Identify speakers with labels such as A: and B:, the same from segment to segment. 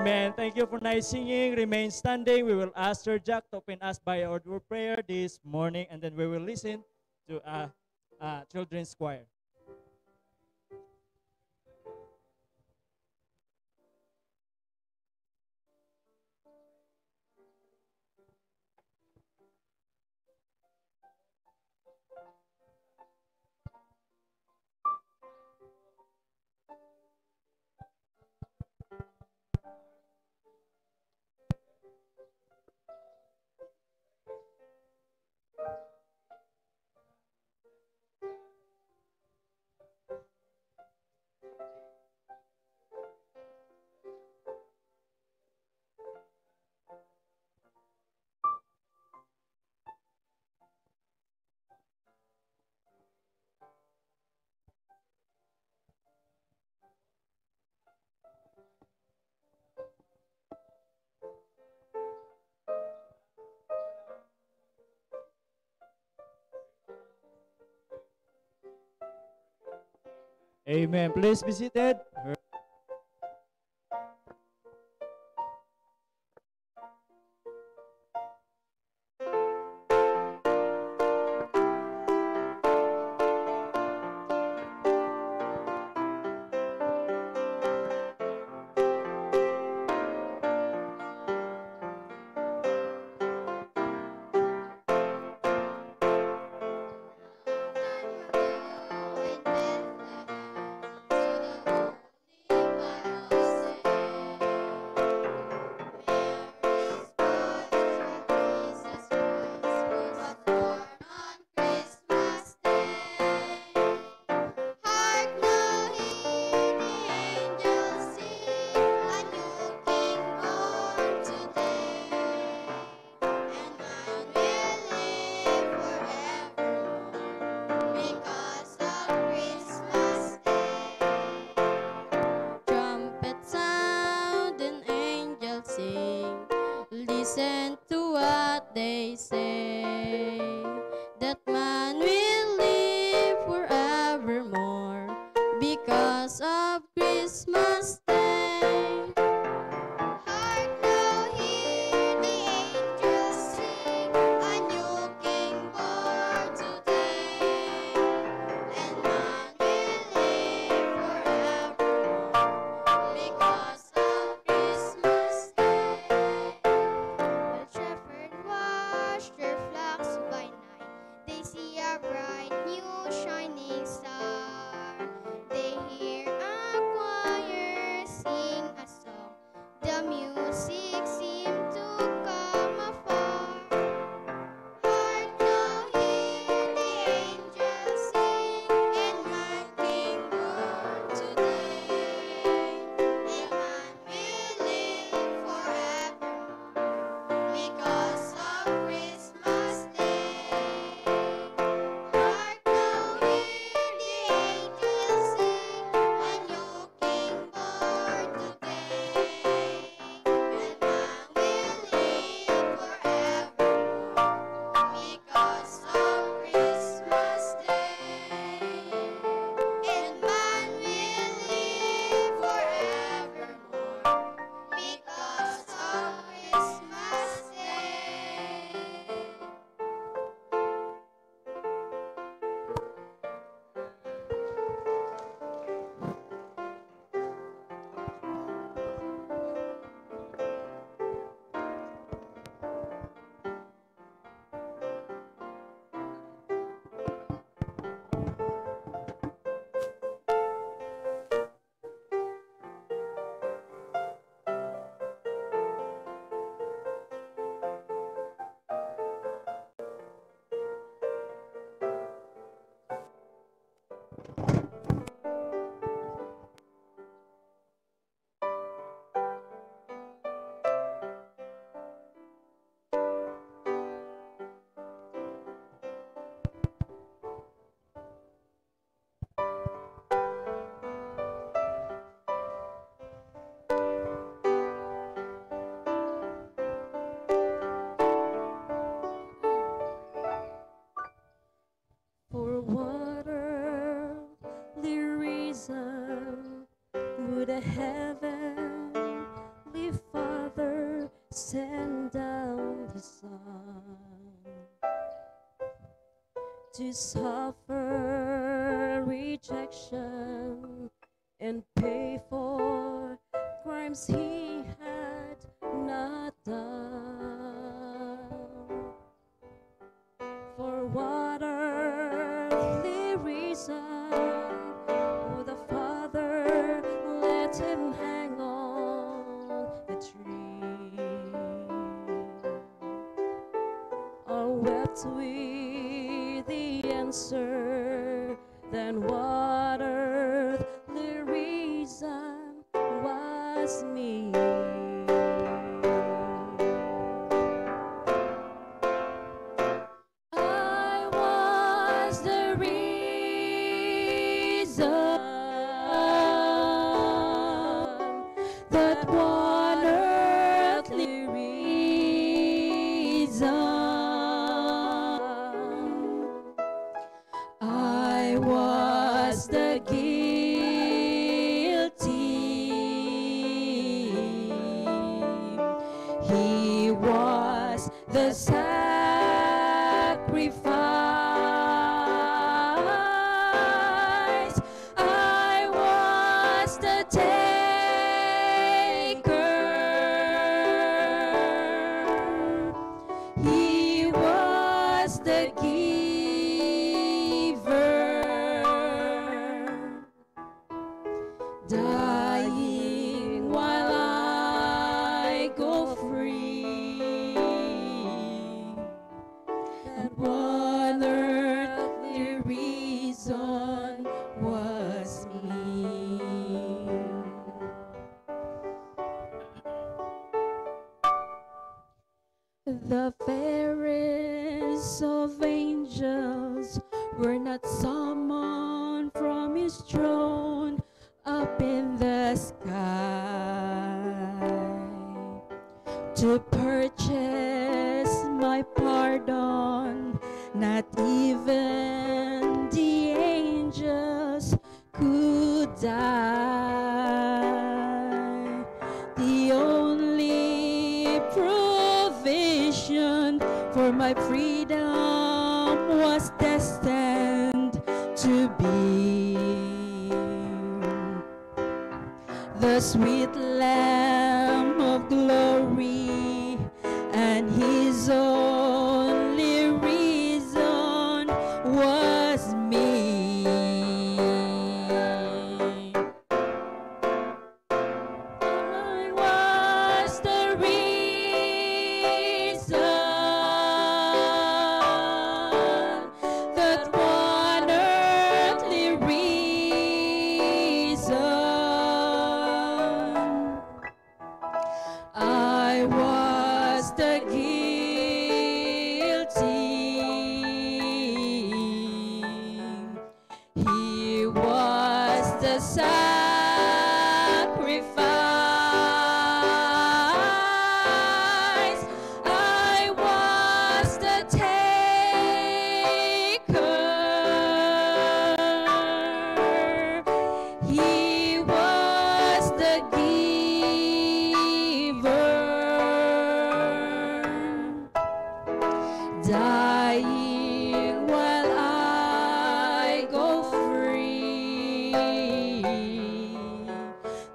A: Amen. Thank you for nice singing. Remain standing. We will ask Sir Jack to open us by a word of prayer this morning, and then we will listen to children's choir. Amen. Please be seated.
B: Listen to what they say, that man will live forevermore because of Christmas Day. Hark now, hear the angels sing, a new King born today, and man will live forevermore because of Christmas Day. While shepherds watch their flocks by night, they see a bright new shining star. They hear a choir sing a song. The music seems to come afar. Hark now, hear the angels sing, and man King born today, and man will live forevermore because of Christmas Day. Hark now, hear the angels sing, a new King born today, and man will live forevermore because of Christmas Day. And man will live forevermore because of Christmas Day.
C: For what earthly reason would a heavenly to suffer rejection and pay for crimes he had not done. For what earthly reason would the Father let him hang on the tree? Or wept we the answer, then what earthly reason was me? I was the reason, that one earthly reason. I was the guilty. He was the sacrifice. I was the taker. He was the giver, dying while I go free. That one earthly reason was me. The fairest of angels were not summoned from his throne up in the sky to purchase my pardon. Not even the angels could die. The only provision for my freedom was destined to be the sweet Lamb of glory, and his only reason was me. I was the reason, that one earthly reason. I was the guilty. He was the sacrifice. I was the taker. He was the giver, dying while I go free.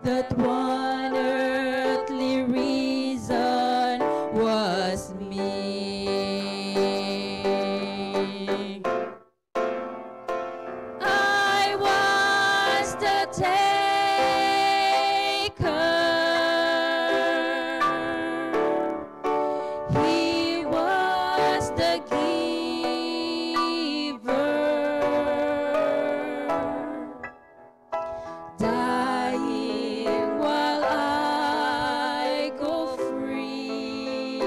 C: That one earthly reason was me. I was the taker. He was the giver, dying while I go free.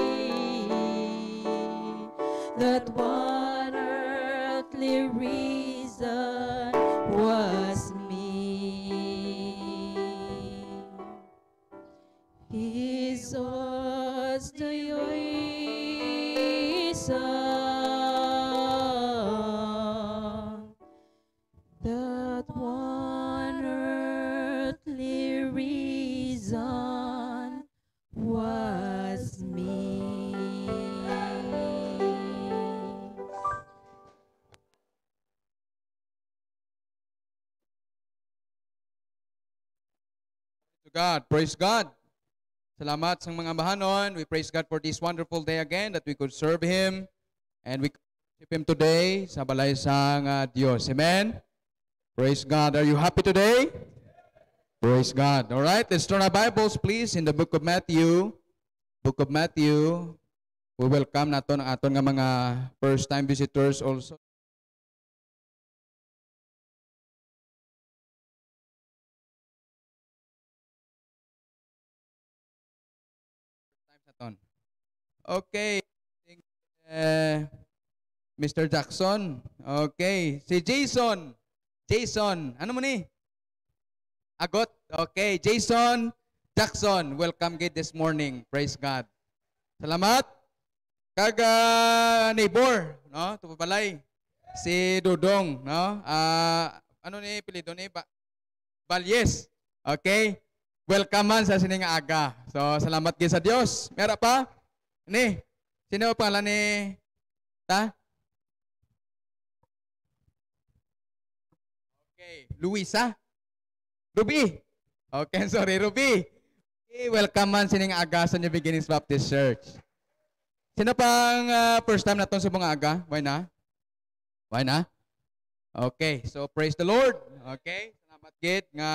C: That one earthly reason was me. Jesus to'y son, that one earthly reason was me.
D: to God. Praise God. Salamat sa mga bahanon. We praise God for this wonderful day again that we could serve Him and we could worship Him today sa balay sang Diyos. Amen? Praise God. Are you happy today? Praise God. All right, let's turn our Bibles please in the book of Matthew. Book of Matthew. We welcome naton ang aton nga mga first-time visitors also. Okay. Mr. Jackson. Okay. Si Jason. Jason. Ano mo ni? Agot. Okay. Jason Jackson. Welcome gid this morning. Praise God. Salamat. Kaga neighbor, no? Tupabalay. Si Dudong, no? Ano ni apelyido ni? Balyes. Okay. Welcome man sa sining aga. So, salamat gid sa Dios. Mera pa? Ni, sino pa pangalan ni ta? Okay, Luisa. Ruby. Okay, sorry, Ruby. Okay, welcome man sining aga sa New Beginnings Baptist Church. Sino pang first time naton sa mga aga? Why na? Why na? Okay, so praise the Lord. Okay, salamat gid nga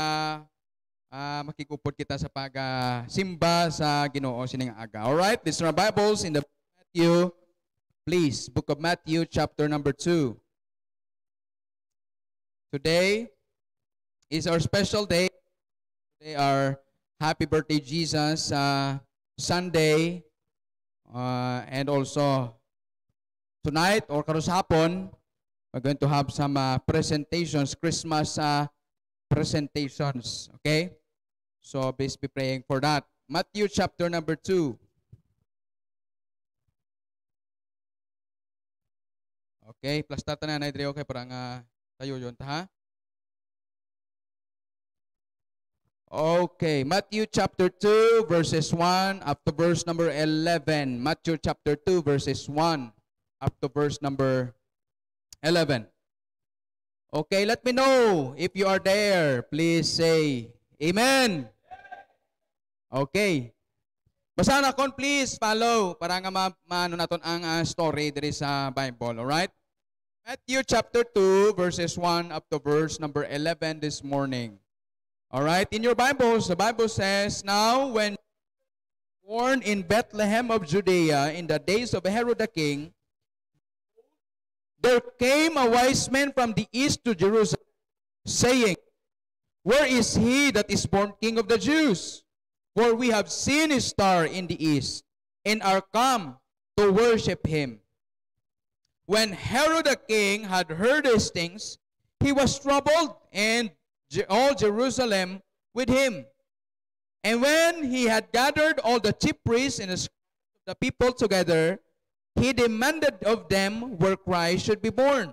D: makikupod kita sa pag-simba sa Ginoo sining aga. All right, let's turn our Bibles in the book of Matthew. Please, book of Matthew chapter number 2. Today is our special day. Today our happy birthday Jesus Sunday and also tonight or karusapon we're going to have some presentations, Christmas presentations. Okay? So, please be praying for that. Matthew chapter number 2. Okay, plus tata na naidre okay parang tayo yun, ha? Okay, Matthew chapter 2 verses 1 up to verse number 11. Matthew chapter 2 verses 1 up to verse number 11. Okay, let me know if you are there. Please say Amen. Okay. Basa na kon please follow para nga maano naton ang story diri sa Bible, all right? Matthew chapter 2 verses 1 up to verse number 11 this morning. All right, in your Bibles, the Bible says, "Now when born in Bethlehem of Judea in the days of Herod the king, there came a wise man from the east to Jerusalem, saying, Where is he that is born King of the Jews? For we have seen his star in the east, and are come to worship him. When Herod the king had heard these things, he was troubled, and all Jerusalem with him. And when he had gathered all the chief priests and the people together, he demanded of them where Christ should be born.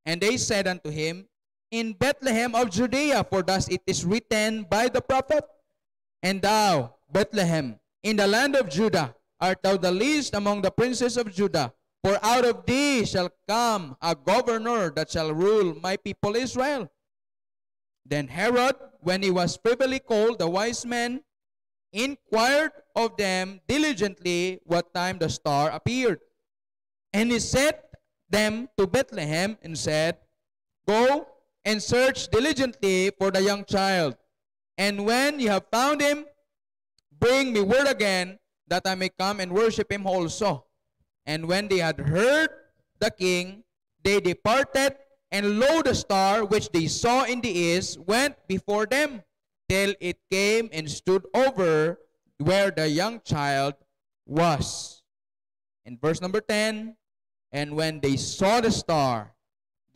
D: And they said unto him, In Bethlehem of Judea, for thus it is written by the prophet, And thou, Bethlehem, in the land of Judah, art thou the least among the princes of Judah, for out of thee shall come a governor that shall rule my people Israel. Then Herod, when he was privily called, the wise men, inquired of them diligently what time the star appeared. And he sent them to Bethlehem and said, Go and search diligently for the young child. And when you have found him, bring me word again, that I may come and worship him also. And when they had heard the king, they departed, and lo, the star which they saw in the east went before them, till it came and stood over where the young child was. In verse number 10, And when they saw the star,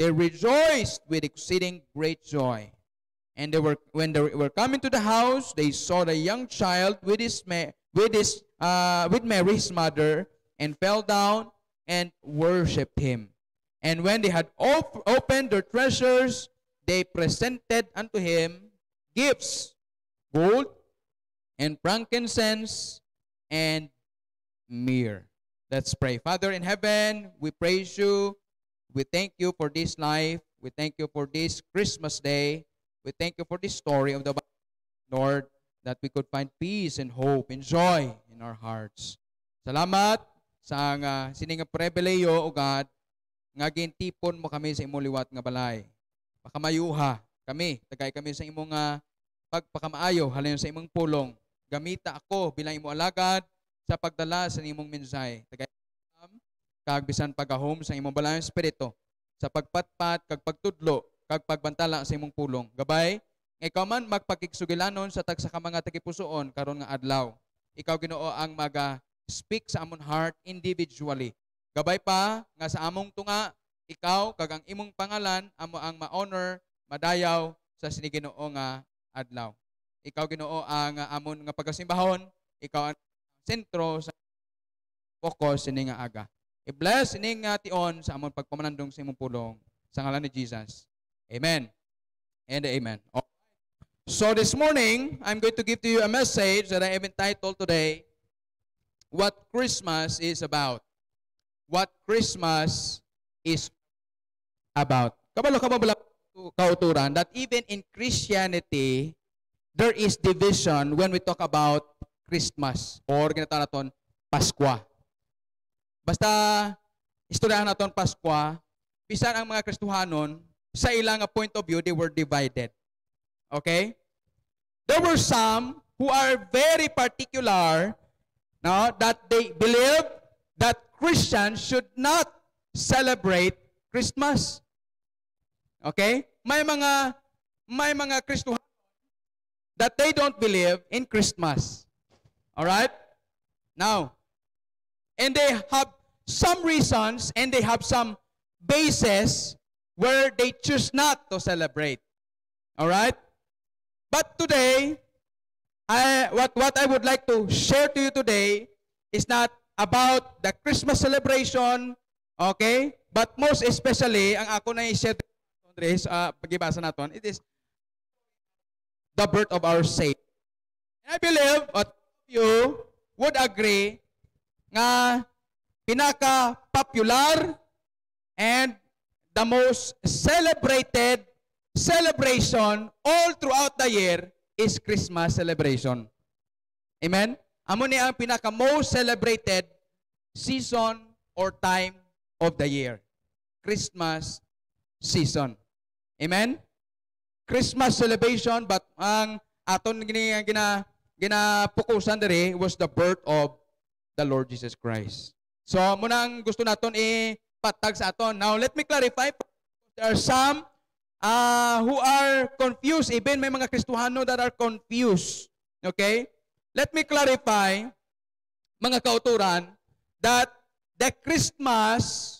D: they rejoiced with exceeding great joy. And when they were coming to the house, they saw the young child with Mary his mother, and fell down and worshipped him. And when they had opened their treasures, they presented unto him gifts, gold and frankincense and myrrh. Let's pray. Father in heaven, we praise you. We thank you for this life. We thank you for this Christmas day. We thank you for this story of the Bible. Lord, that we could find peace and hope and joy in our hearts. Salamat sa sininga prebeleyo, O God, nga gintipon mo kami sa imong liwat nga balay. Pakamayuha kami, tagay kami sa imong pagpakamaayo, halin sa imong pulong. Gamita ako bilang imong alagad sa pagdala sa imong mensahe. Tagay kag bisan pagahom sa imong balayong espiritu, sa pagpatpat, kag pagtudlo, kag pagbantala sa imong pulong. Gabay, ikaw man magpakigsugilanon sa tagsa ka mga tagipusoon karon nga adlaw. Ikaw Ginoo ang speak sa among heart individually. Gabay pa nga sa among tunga, ikaw kag ang imong pangalan amo ang ma-honor, madayaw sa sini Ginoo nga adlaw. Ikaw Ginoo ang amon nga pagasimbahon, ikaw ang sentro sa focus sini nga aga. I-bless ining tion sa amon pagpamanandong sa imong pulong sa ngalan ni Jesus. Amen. And amen. So this morning, I'm going to give to you a message that I have entitled today, What Christmas is About. What Christmas is about. Kabalo kauturan that even in Christianity, there is division when we talk about Christmas or ginatawag naton Paskwa. Basta istoryahan naton Paskwa, bisan ang mga Kristohanon sa ilang point of view, they were divided. Okay? There were some who are very particular now that they believe that Christians should not celebrate Christmas. Okay? May mga Kristohanon that they don't believe in Christmas. All right? Now, and they have some reasons and they have some bases where they choose not to celebrate. All right? But today, what I would like to share to you today is not about the Christmas celebration, okay? But most especially, ang ako na i-share pag-ibasa natin, it is the birth of our Savior. And I believe what you would agree nga pinaka-popular and the most celebrated celebration all throughout the year is Christmas celebration. Amen? Amo ni ang pinaka-most celebrated season or time of the year. Christmas season. Amen? Christmas celebration, but ang aton ginapukusan diri was the birth of the Lord Jesus Christ. So, muna ang gusto naton ipatag sa aton. Now, let me clarify. There are some who are confused. Even may mga Kristohano that are confused. Okay? Let me clarify, mga kauturan, that the Christmas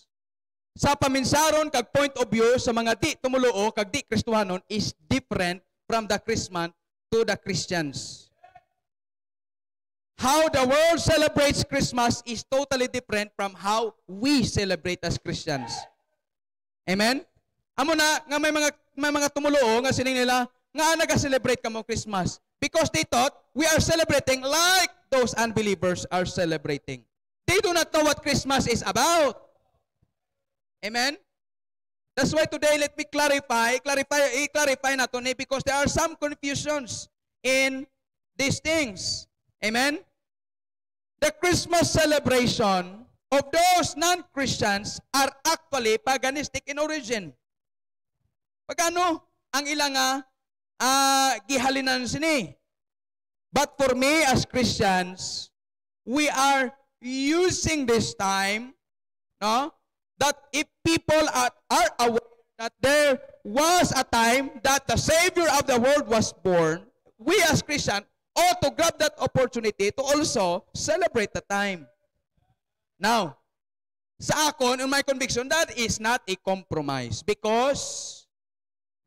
D: sa paminsaron kag point of view sa mga di tumuluo kag di Kristohanon is different from the Christmas to the Christians. How the world celebrates Christmas is totally different from how we celebrate as Christians. Amen? Amo na nga may mga tumulo nga sining nila nga naga-celebrate kamo Christmas because they thought we are celebrating like those unbelievers are celebrating. They do not know what Christmas is about. Amen? That's why today let me clarify natin because there are some confusions in these things. Amen? The Christmas celebration of those non-Christians are actually paganistic in origin. Pagano ang ilang gihalinan sini. But for me as Christians, we are using this time, no, that if people are aware that there was a time that the Savior of the world was born, we as Christians ought to grab that opportunity to also celebrate the time. Now, sa akon, in my conviction, that is not a compromise because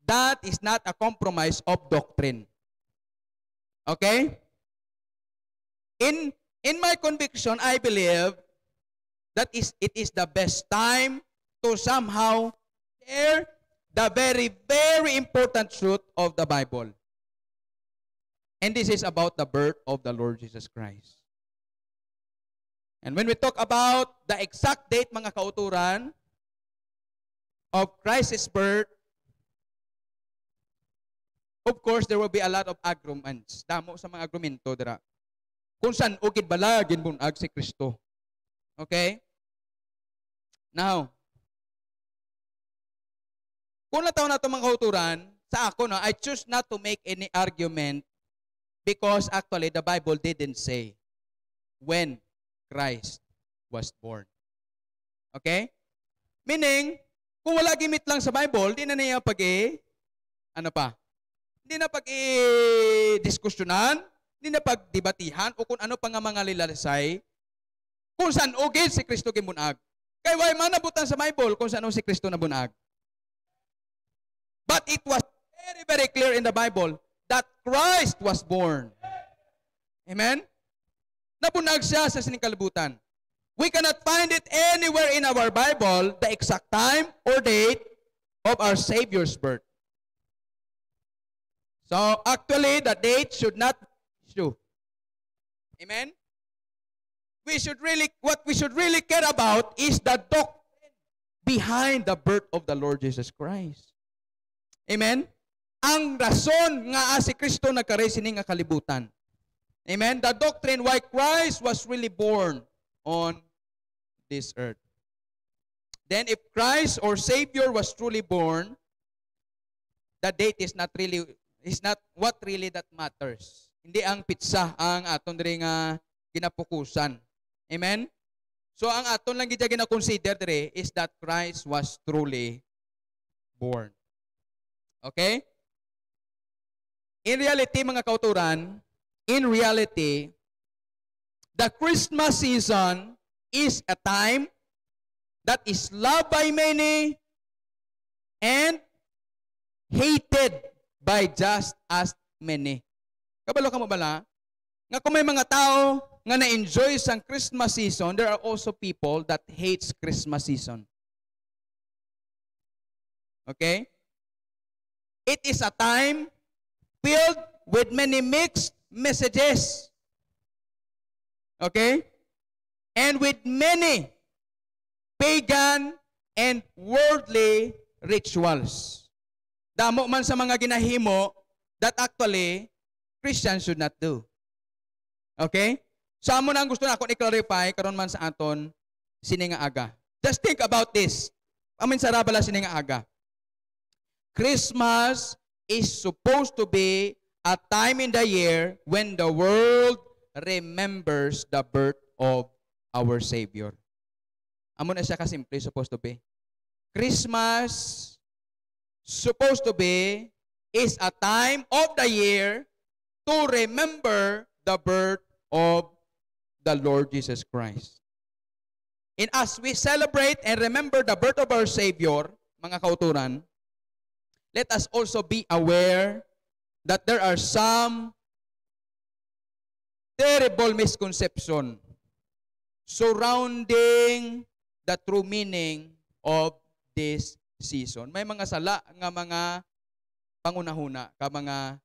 D: that is not a compromise of doctrine. Okay? In my conviction, I believe that it is the best time to somehow share the very, very important truth of the Bible. And this is about the birth of the Lord Jesus Christ. And when we talk about the exact date, mga kauturan, of Christ's birth, of course, there will be a lot of arguments. Damo sa mga argumento dira. Kung saan ukid bala ginbunag si Kristo. Okay? Now, kung nataw na ito mga kauturan, sa ako, no, I choose not to make any argument because actually the Bible didn't say when Christ was born. Okay? Meaning, kung wala gimit lang sa Bible, di na niya ano pa? Hindi na pag-i-diskusyonan, hindi na pagdebatihan, o kung ano pa nga mga lilasay, kung saan ugid si Kristo gimbunag. Kaya why man nabutan sa Bible kung saan si Kristo nabunag. But it was very, very clear in the Bible that Christ was born. Amen? Nabunag siya sa siningkalibutan. We cannot find it anywhere in our Bible, the exact time or date of our Savior's birth. So, actually, the date should not be issue. Amen? What we should really care about is the doctrine behind the birth of the Lord Jesus Christ. Amen? Ang rason nga si Kristo nagkaray sini nga kalibutan. Amen? The doctrine why Christ was really born on this earth. Then if Christ or Savior was truly born, the date is not what really that matters. Hindi ang pitsa ang aton diri nga ginapukusan. Amen? So ang aton lang gid gina-consider diri is that Christ was truly born. Okay? In reality, mga kauturan, the Christmas season is a time that is loved by many and hated by just as many. Kabalo ka mo bala? Nga kung may mga tao nga na-enjoy sa Christmas season, there are also people that hates Christmas season. Okay? It is a time filled with many mixed messages. Okay? And with many pagan and worldly rituals. Damo man sa mga ginahimo that actually Christians should not do. Okay? So amo na ang gusto na ako i-clarify karon man sa aton sini nga aga. Just think about this. Amin sa rabala sini nga aga. Christmas is supposed to be a time in the year when the world remembers the birth of our Savior. Amo na siya kasimple supposed to be. Christmas supposed to be is a time of the year to remember the birth of the Lord Jesus Christ. And as we celebrate and remember the birth of our Savior, mga kauturan, let us also be aware that there are some terrible misconception surrounding the true meaning of this season. May mga sala nga mga pangunahuna, ka mga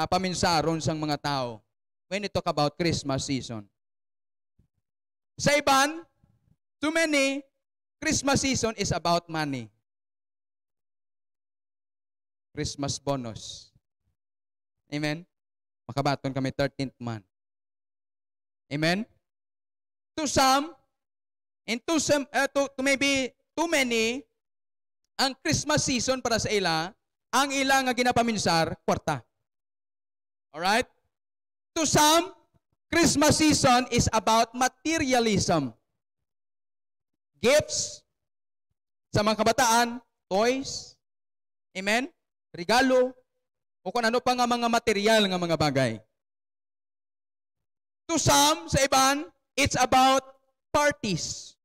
D: paminsaron sang mga tao when we talk about Christmas season. Sa iban, too many, Christmas season is about money. Christmas bonus. Amen? Makabaton kami 13th month. Amen? To some, and to maybe too many, ang Christmas season para sa ila, ang ila nga ginapaminsar, kwarta. Alright? To some, Christmas season is about materialism. Gifts, sa mga kabataan, toys, amen? Regalo, o kung ano pa nga mga material nga mga bagay. To some, sa iban, it's about parties.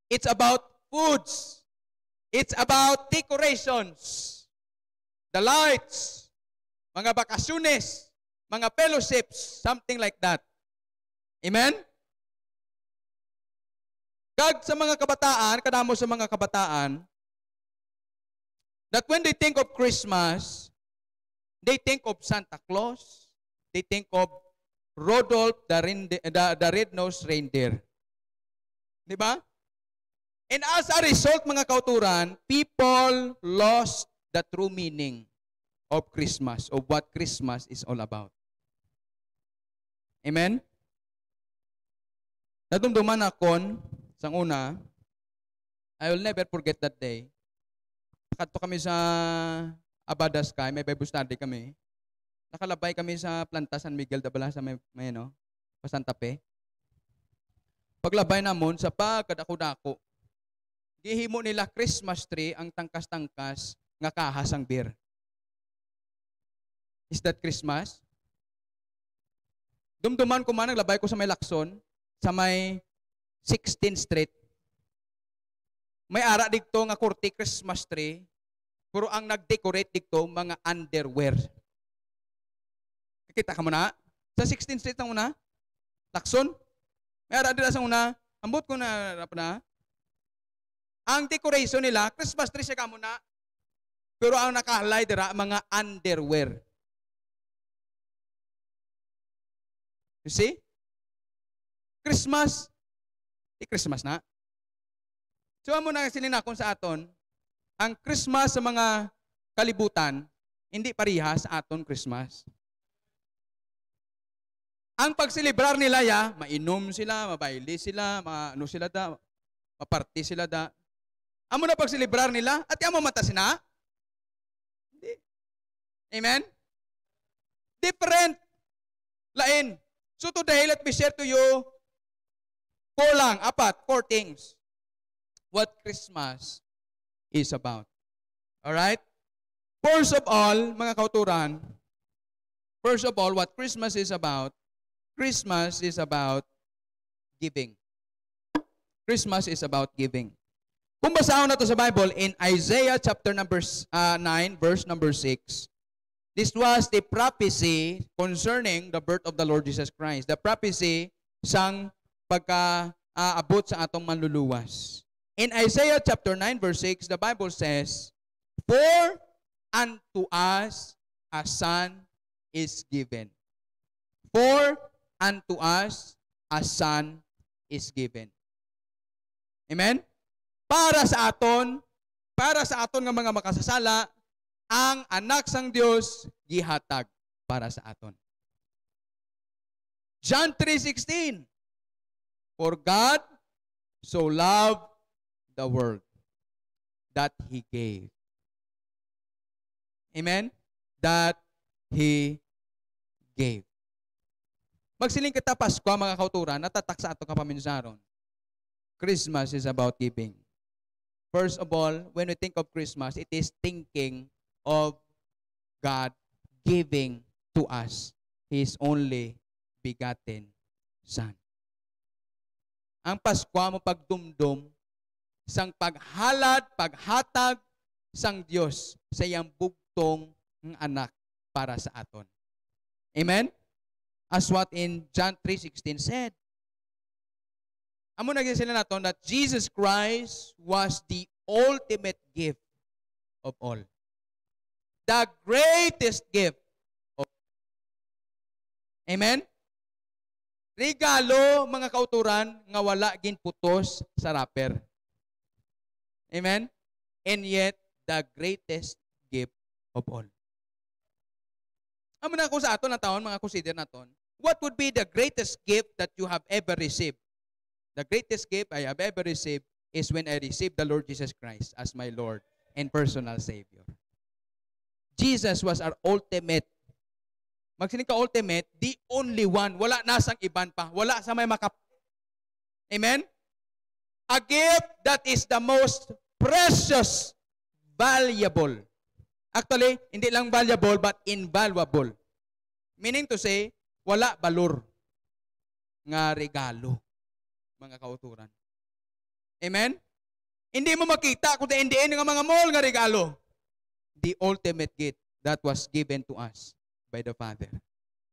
D: It's about foods. It's about decorations. The lights, mga bakasyones, mga fellowships, something like that. Amen? Kag sa mga kabataan, kadamo sa mga kabataan, that when they think of Christmas, they think of Santa Claus, they think of Rudolph the red-nosed reindeer. Di ba? And as a result, mga kauturan, people lost the true meaning of Christmas, of what Christmas is all about. Amen? Nadumduman akon, sang una, I will never forget that day. Nakadto kami sa Abada Sky, may Bible study kami. Nakalabay kami sa Planta San Miguel de Bala sa may no, pa Santa Fe. Paglabay namon sa pagkadako-dako, gihimo nila Christmas tree ang tangkas-tangkas nga kahas ang beer. Is that Christmas? Dumduman ko man, naglabay ko sa may Lacson, sa may 16th Street. May ara dito nga kurti Christmas tree, pero ang nag-decorate dito mga underwear. Kita ka mo na? Sa 16th Street na una, Lacson, may ara dito sa una, ambot ko na, ang decoration nila, Christmas tree siya ka mo na, pero ang nakahalay dira, mga underwear. You see? Christmas, Christmas na. So, amo na sininakon sa aton, ang Christmas sa mga kalibutan, hindi pareha sa aton Christmas. Ang pagselebrar nila mainom sila, mabaili sila, ano sila da, maparty sila da. Amo na pagselebrar nila, at amo mata sina? Hindi. Amen? Different. Lain. So today, let me share to you four things what Christmas is about. Alright? First of all, mga kauturan, what Christmas is about giving. Christmas is about giving. Kung basahon na to sa Bible, in Isaiah chapter number 9, verse number 6, this was the prophecy concerning the birth of the Lord Jesus Christ. The prophecy sang pagka-abot sa atong manluluwas. In Isaiah chapter 9 verse 6, the Bible says, "For unto us a son is given." For unto us a son is given. Amen? Para sa aton nga mga makasasala, ang anak sang Dios gihatag para sa aton. John 3:16, "For God so loved the world that He gave." Amen? That He gave. Magsiling kita Pasko, mga kauturan, natatak sa ato kapaminsaron. Christmas is about giving. First of all, when we think of Christmas, it is thinking of God giving to us His only begotten Son. Ang Pasko mo pagdumdum sang paghalad, paghatag sang Dios sa iyang bugtong ng anak para sa aton. Amen? As what in John 3:16 said. Amo nagsasila naton that Jesus Christ was the ultimate gift of all. The greatest gift of all. Amen? Regalo, mga kauturan, nga wala ginputos sa wrapper. Amen? And yet, the greatest gift of all. Amo na kung sa aton na taon, mga consider naton, what would be the greatest gift that you have ever received? The greatest gift I have ever received is when I received the Lord Jesus Christ as my Lord and personal Savior. Jesus was our ultimate. Magsining ka ultimate, the only one. Wala nasang iban pa. Wala sa may makap. Amen? A gift that is the most precious, valuable. Actually, hindi lang valuable but invaluable. Meaning to say, wala balor nga regalo, mga kauturan. Amen? Hindi mo makita kung hindi nga mga mall nga regalo. The ultimate gift that was given to us by the Father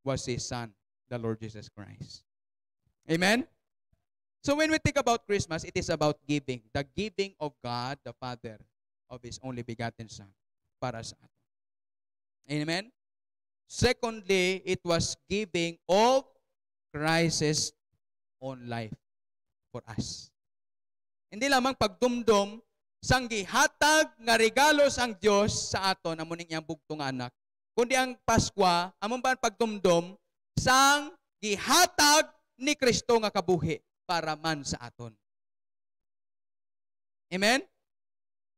D: was His Son, the Lord Jesus Christ. Amen? So when we think about Christmas, it is about giving. The giving of God, the Father, of His only begotten Son para sa atin. Amen? Secondly, it was giving of Christ's own life for us. Hindi lamang pagdumdum sang gihatag nga regalo sang Dios sa aton amo ning iyang bugtong anak, kundi ang Paskwa, among ba pagtumdom sang gihatag ni Kristo nga kabuhi para man sa aton. Amen?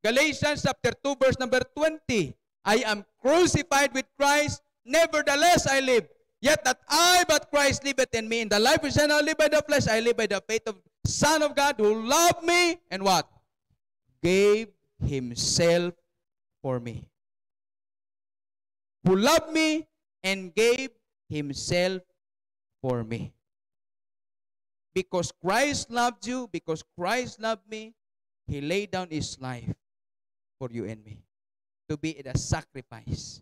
D: Galatians chapter 2 verse number 20. I am crucified with Christ, nevertheless I live. Yet not I, but Christ liveth in me. In the life which I now live by the flesh, I live by the faith of the Son of God who loved me and what? Gave Himself for me. Who loved me and gave Himself for me. Because Christ loved you, because Christ loved me, He laid down His life for you and me to be a sacrifice.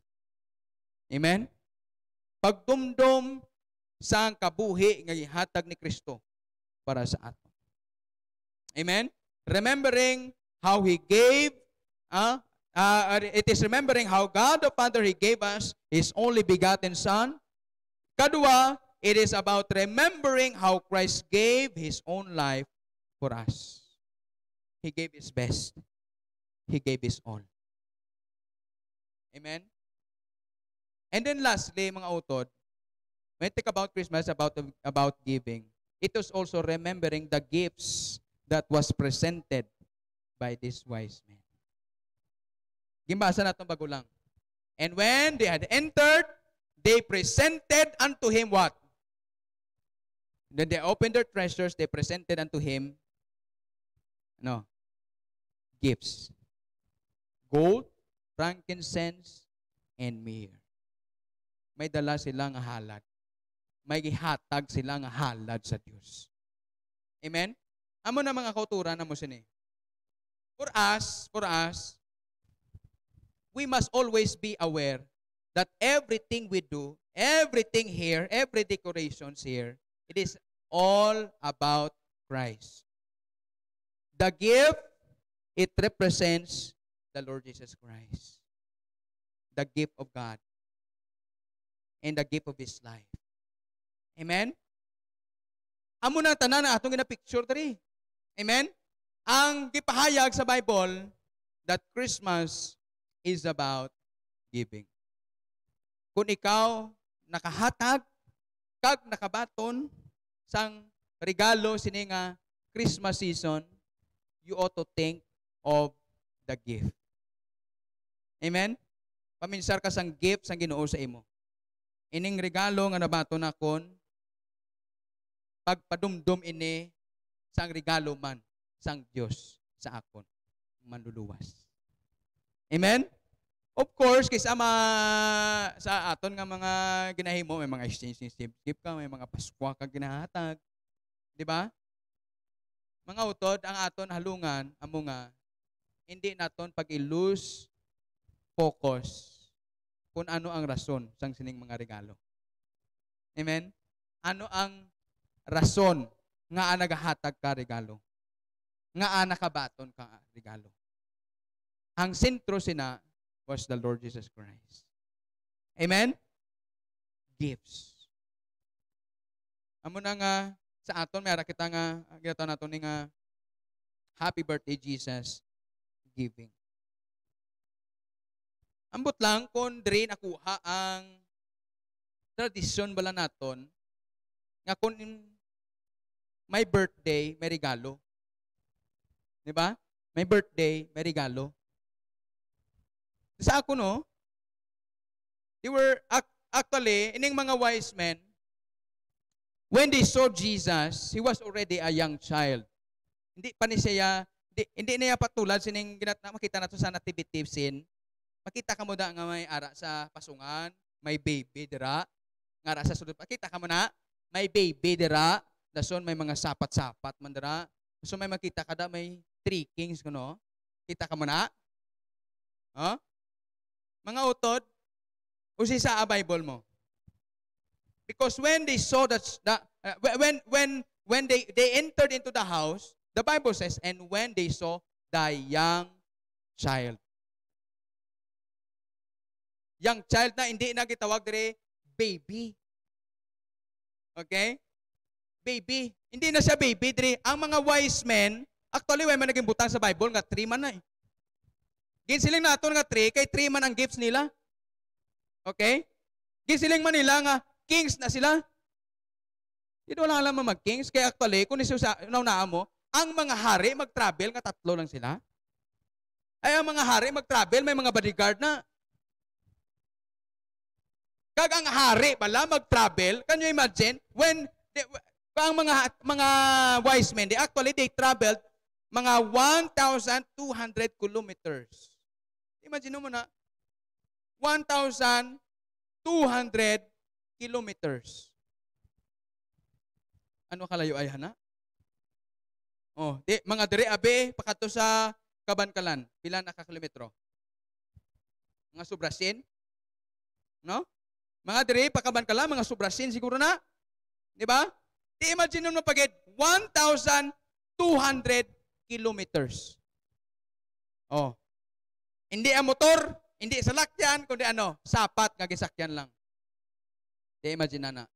D: Amen? Pagdumdum sa kabuhi nga gihatag ni Kristo para sa ato. Amen? Remembering how He gave, it is remembering how God the Father, He gave us His only begotten Son. Kadua, it is about remembering how Christ gave His own life for us. He gave His best. He gave His all. Amen? And then lastly, mga utod, when we think about Christmas, about giving, it was also remembering the gifts that was presented by these wise men. Gimbasa na itong bago lang. And when they had entered, they presented unto Him what? Then they opened their treasures, they presented unto Him gifts. Gold, frankincense, and myrrh. May dala silang halad. May gihatag silang halad sa Dios. Amen? Amo na mga kauturan na mo sini. For us, we must always be aware that everything we do, everything here, every decorations here, it is all about Christ. The gift, it represents the Lord Jesus Christ. The gift of God. And the gift of His life. Amen? Amo na tanan na atong gina-picture tari. Amen? Ang gipahayag sa Bible that Christmas is about giving. Kung ikaw nakahatag, kag nakabaton sang regalo sini nga Christmas season, you ought to think of the gift. Amen? Paminsar ka sang gift sang Ginoo sa imo. Ining regalo nga nabato na kon, pagpadumdum ini sang regalo man sang Dios sa akon manluluwas. Amen? Of course, kaysa sa aton nga mga ginahimo, may mga exchange gift ka, may mga Paskwa ka ginahatag. Di ba? Mga utod, ang aton halungan, amo nga, hindi naton pag-ilose focus kung ano ang rason sang sining mga regalo. Amen? Ano ang rason nga nagahatag ka regalo? Nga nakabaton ka regalo? Ang sentro sina was the Lord Jesus Christ. Amen? Gifts. Amo na nga sa aton, mayara kita nga, ginataw nato ni nga Happy Birthday Jesus Giving. Ambot lang kung diri nakuha ang tradisyon bala naton nga kung may birthday, may regalo. Di ba? May birthday, may regalo. Sa ako, no? They were, actually, ining mga wise men, when they saw Jesus, He was already a young child. Hindi pa ni siya, hindi niya patulad sining makita nato sa nativity scene. Makita ka mo da nga may ara sa pasungan, may baby dira, nga ara sa sulod. Makita ka mo na, may baby dira, dason may mga sapat-sapat man dira. So may makita ka da, may three kings, kuno. Kita ka mo na? Huh? Mga utod, usi sa Bible mo. Because when they saw that when they entered into the house, the Bible says, and when they saw the young child. Young child na hindi na gitawag dire baby. Okay? Baby. Hindi na siya baby dire. Ang mga wise men, actually way man naging butang sa Bible nga 3 man na eh. Ginsiling naton nga 3 kay 3 man ang gifts nila. Okay? Gisiling man nila nga, kings na sila. Dito lang alam mag-kings. Kaya actually, kung naunaan mo, ang mga hari mag-travel, nga 3 lang sila. Ay, ang mga hari mag-travel, may mga bodyguard na. Kag ang hari pala mag-travel, can you imagine? When, ang mga wise men, they traveled mga 1,200 kilometers. Imagine mo na, 1,200 kilometers. Ano kalayo ay hana? Oh, mga dire abe pakato sa Kabankalan, pila na ka kilometro? Mga sobrasin? No? Mga dire pa Kabankalan, mga sobrasin siguro na. Di ba? Imagine mo pagid 1,200 kilometers. Oh. Hindi ang motor, hindi salakyan, kundi ano, sapat nga gisakyan lang. Imagine na.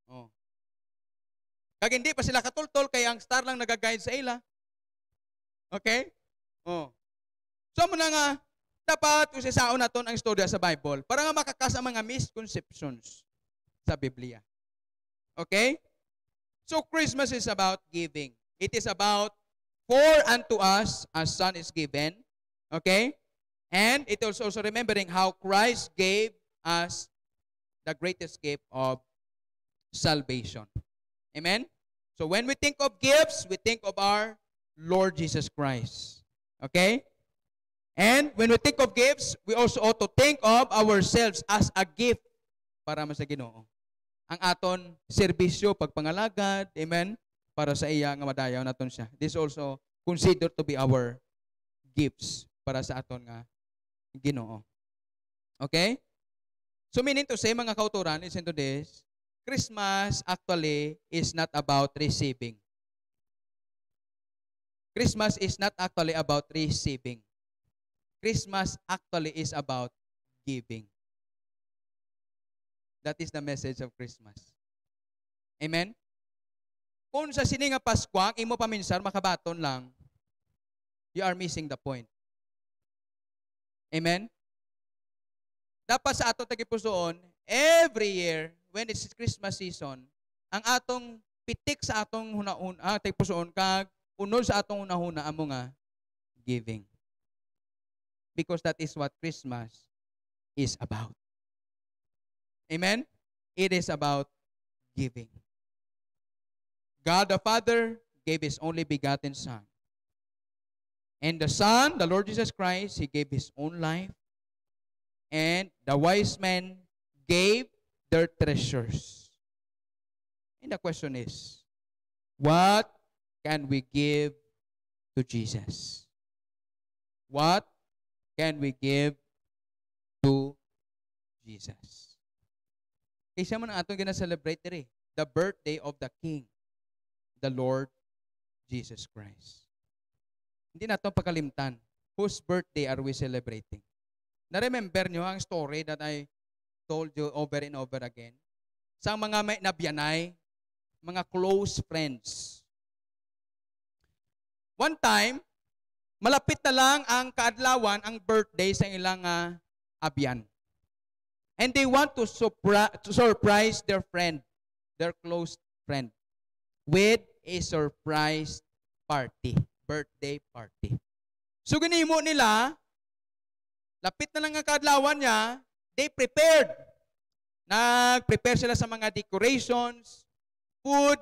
D: Oh. Kag hindi pa sila katultol, kaya ang star lang nag-guide sa ila. Okay? Oh. So, muna nga, dapat usisaon natin ang istorya sa Bible para nga makakas ang mga misconceptions sa Biblia. Okay? So, Christmas is about giving. It is about, for unto us a son is given. Okay? And it is also remembering how Christ gave us the greatest gift of salvation. Amen? So when we think of gifts, we think of our Lord Jesus Christ. Okay? And when we think of gifts, we also ought to think of ourselves as a gift para sa Ginoo. Ang aton serbisyo, pagpangalagad, amen, para sa iya nga madayaw naton siya. This also considered to be our gifts para sa aton nga Ginoo. Okay? So meaning to say, mga kauturan, listen to this, Christmas actually is not about receiving. Christmas is not actually about receiving. Christmas actually is about giving. That is the message of Christmas. Amen? Kung sa sini nga Pasko, ang imo paminsar, makabaton lang, you are missing the point. Amen? Dapat sa ato tagipusoon, every year, when it's Christmas season, ang atong pitik sa atong hunahuna, tagipusoon, kag unod sa atong hunahuna, amo nga, giving. Because that is what Christmas is about. Amen? It is about giving. God the Father gave His only begotten Son. And the Son, the Lord Jesus Christ, He gave His own life. And the wise men gave their treasures. And the question is, what can we give to Jesus? What can we give to Jesus? Kaysa man ang atong gina-celebrate diri, the birthday of the King, the Lord Jesus Christ. Hindi natin pakalimtan. Whose birthday are we celebrating? Na-remember nyo ang story that I told you over and over again? Sa mga may nabyanay, mga close friends. One time, malapit na lang ang kaadlawan, ang birthday sa ilang abyan. And they want to surprise their friend, their close friend, with a surprise party, birthday party. So ginimo nila, lapit na lang ang kaadlawan niya, they prepared. Nag-prepare sila sa mga decorations, food,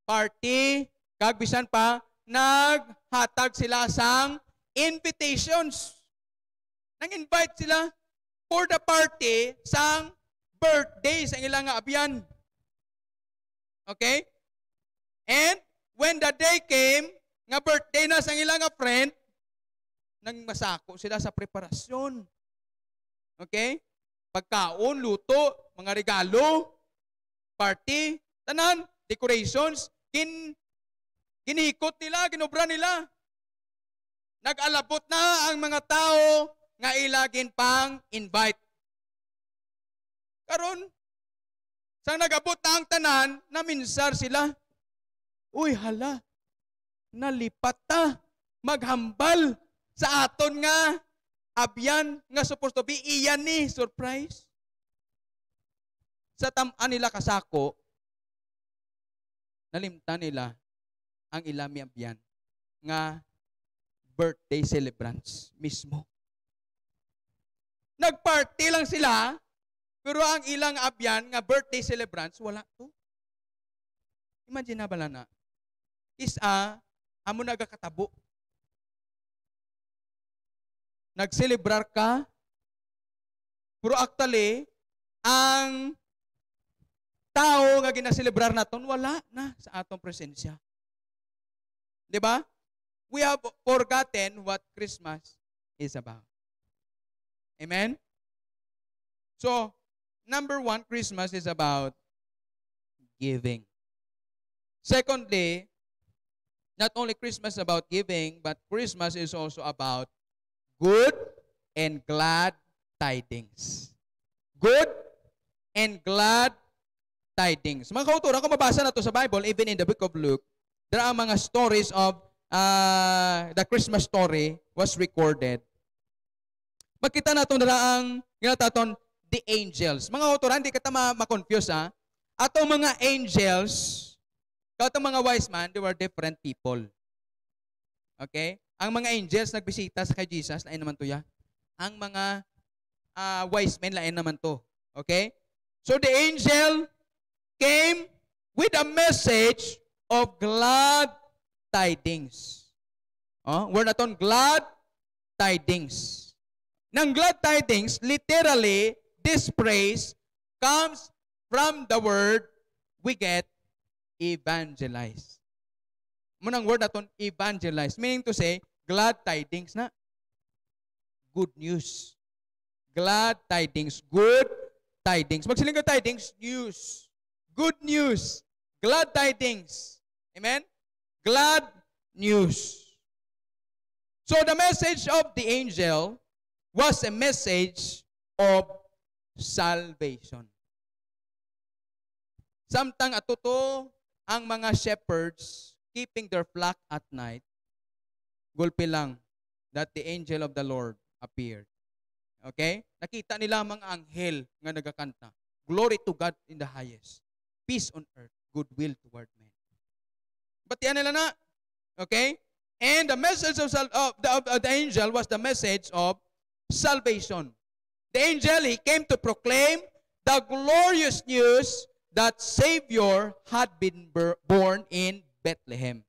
D: party, kagbisan pa, naghatag sila sang invitations. Nang-invite sila for the party sang birthday sa ilang abyan. Okay? And when the day came, nga birthday na sa ilang friend, nang masako sila sa preparasyon. Okay? Pagkaon, luto, mga regalo, party, tanan, decorations, ginikot nila, ginobra nila. Nag-alabot na ang mga tao nga ilagin pang invite. Karon, sa nag-abot na ang tanan, naminsar sila. Uy, hala, nalipat ta, maghambal sa aton nga abyan nga supposed to be iyan ni surprise. Sa tam-an nila kasako, nalimtan nila ang ilami abyan nga birthday celebrants mismo. Nagparty lang sila, pero ang ilang abyan nga birthday celebrants, wala to. Imagine na bala na. Amo nagakatabo. Nagcelebrar ka, pero actually, ang tao nga ginaselebrar naton, wala na sa atong presensya. Di ba? We have forgotten what Christmas is about. Amen? So, number 1, Christmas is about giving. Secondly, not only Christmas is about giving, but Christmas is also about good and glad tidings. Good and glad tidings. Mga kauturan, kung mabasa na to sa Bible, even in the book of Luke, there are mga stories of the Christmas story was recorded. Makita natin na ang ginataton the angels. Mga kauturan, hindi ka ma-confuse ha. Atong mga angels, atong mga wise man, they were different people. Okay? Ang mga angels nagbisita sa kay Jesus, lain naman to ya. Ang mga wise men, lain naman to. Okay? So the angel came with a message of glad tidings. We're not on glad tidings. Nang glad tidings, literally, this phrase comes from the word we get evangelize. Munang word naton evangelize, meaning to say, glad tidings na. Good news. Glad tidings. Good tidings. Magsiling ka tidings, news. Good news. Glad tidings. Amen? Glad news. So the message of the angel was a message of salvation. Samtang atuto ang mga shepherds keeping their flock at night, gulpi lang that the angel of the Lord appeared. Okay? Nakita nila mga anghel nga nagakanta. Glory to God in the highest. Peace on earth, goodwill toward men. But yan nila na. Okay? And the message of the angel was the message of salvation. The angel, he came to proclaim the glorious news that Savior had been born in Bethlehem.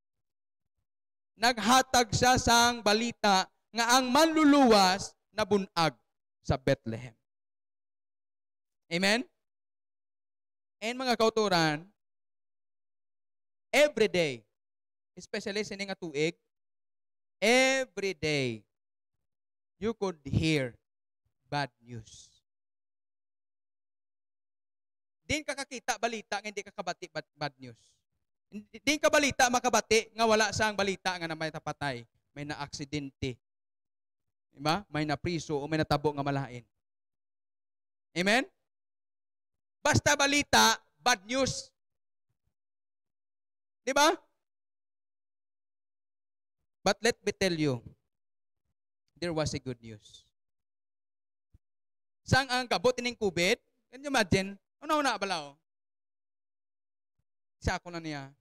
D: Naghatag siya sang balita nga ang manluluwas na bunag sa Bethlehem. Amen? And mga kauturan, every day, especially sa nga tuig, every day, you could hear bad news. Din ka kakita balita nga hindi ka kabati bad news. Din ka balita makabati nga wala sang balita nga na may tapatay, may na-aksidente. Diba? May napriso o may natabo nga malain. Amen? Basta balita, bad news. Diba? But let me tell you, there was a good news. Sang ang kabot ining COVID, can you imagine? Una-una balaw. Isa ako na niya.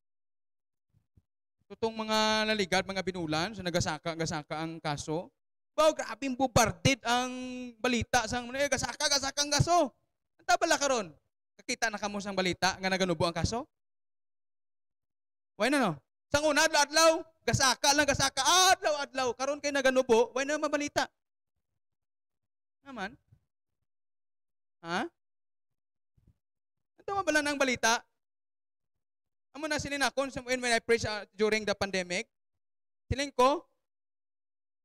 D: Tutong mga naligad, mga binulan, so nagasaka ang kaso. Wow, grabing bubardid ang balita sang gasaka ang kaso. Anta bala karon? Kakita na kamo sang balita nga naganubo ang kaso? Why na no? Sang una adlaw, gasaka, adlaw. Karon kay naganubo, why na mabalita? Naman? Ha? Ito mabala ng balita? Amo na sininakon when I preach during the pandemic. Siling ko,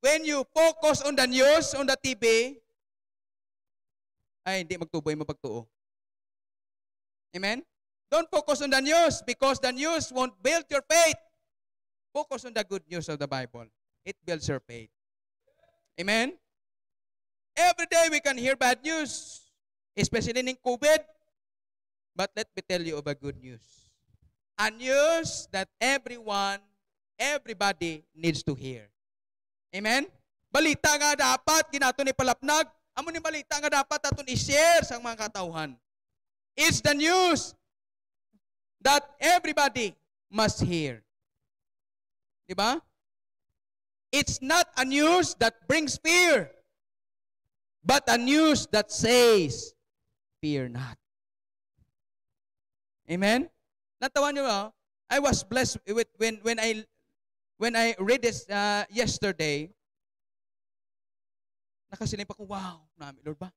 D: when you focus on the news, on the TV, ay hindi magtuboy mapagtuo. Amen? Don't focus on the news because the news won't build your faith. Focus on the good news of the Bible. It builds your faith. Amen? Every day we can hear bad news, especially in COVID. But let me tell you of a good news. A news that everybody needs to hear. Amen? balita nga dapat ginato ni palapnag, amo ni balita nga dapat aton i-share sa mga katawhan. It's the news that everybody must hear. Di ba? It's not a news that brings fear, but a news that says, fear not. Amen? Natawan niyo ba? I was blessed with when I read this yesterday. Nakasilip ako, wow, nami, Lord ba?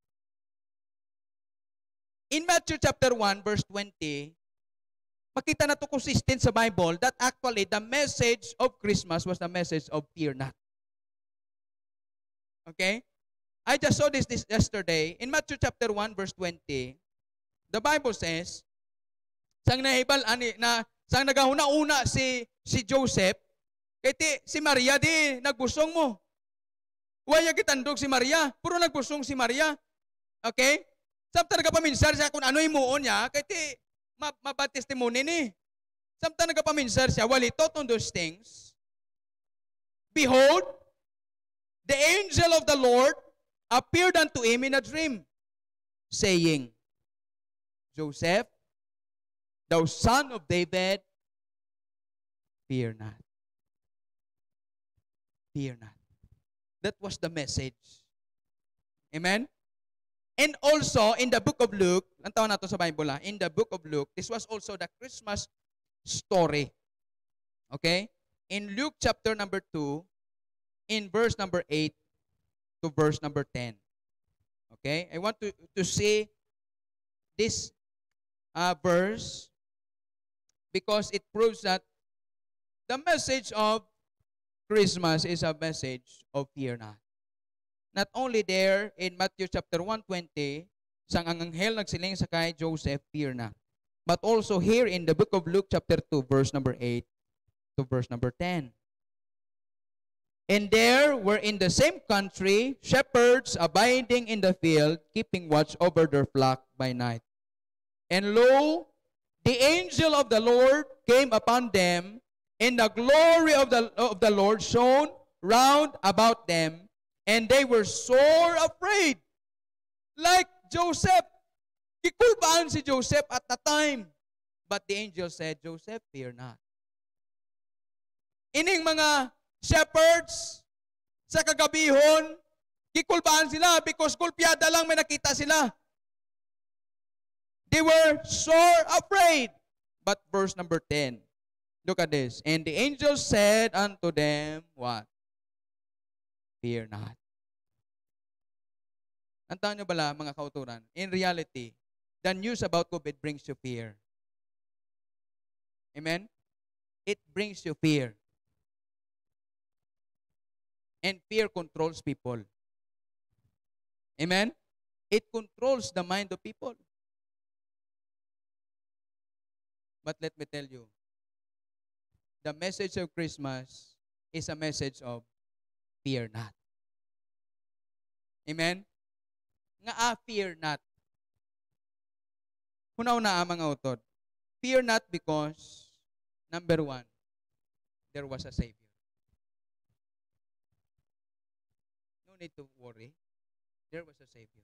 D: In Matthew chapter 1, verse 20, makita na to consistent sa Bible that actually the message of Christmas was the message of fear not. Okay? I just saw this yesterday. In Matthew chapter 1, verse 20, the Bible says, sang nahibal ani na sang nagahuna-una si Joseph, kay si Maria di nagbusong mo. Waya kitandog si Maria, puro nagbusong si Maria. Okay? Samtang nagapaminsar siya kung ano imuon niya, kay ti mabatestimony ni. Samtang nagapaminsar siya, while he taught on those things, behold, the angel of the Lord appeared unto him in a dream, saying, Joseph, thou son of David, fear not. Fear not. That was the message. Amen? And also, in the book of Luke, ang tawag nato sa Bible, in the book of Luke, this was also the Christmas story. Okay? In Luke chapter number 2, in verse number 8 to verse number 10. Okay? I want to see this verse because it proves that the message of Christmas is a message of fear not. Not only there in Matthew chapter 1:20, sang ang anghel nagsiling sa kay Joseph, fear not. But also here in the book of Luke chapter 2, verse number 8 to verse number 10. And there were in the same country shepherds abiding in the field, keeping watch over their flock by night. And lo, the angel of the Lord came upon them, and the glory of the Lord shone round about them, and they were sore afraid. Like Joseph. Kikulbaan si Joseph at the time. But the angel said, Joseph, fear not. Ining mga shepherds sa kagabihon, kikulbaan sila because kulpiyada lang may nakita sila. They were sore afraid. But verse number 10, look at this. And the angel said unto them, what? Fear not. Antaon nyo bala, mga kauturan, in reality, the news about COVID brings you fear. Amen? It brings you fear. And fear controls people. Amen? It controls the mind of people. But let me tell you, the message of Christmas is a message of fear not. Amen? Fear not. Hunaw-na ang mga utod. Fear not because, number 1, there was a Savior. No need to worry. There was a Savior.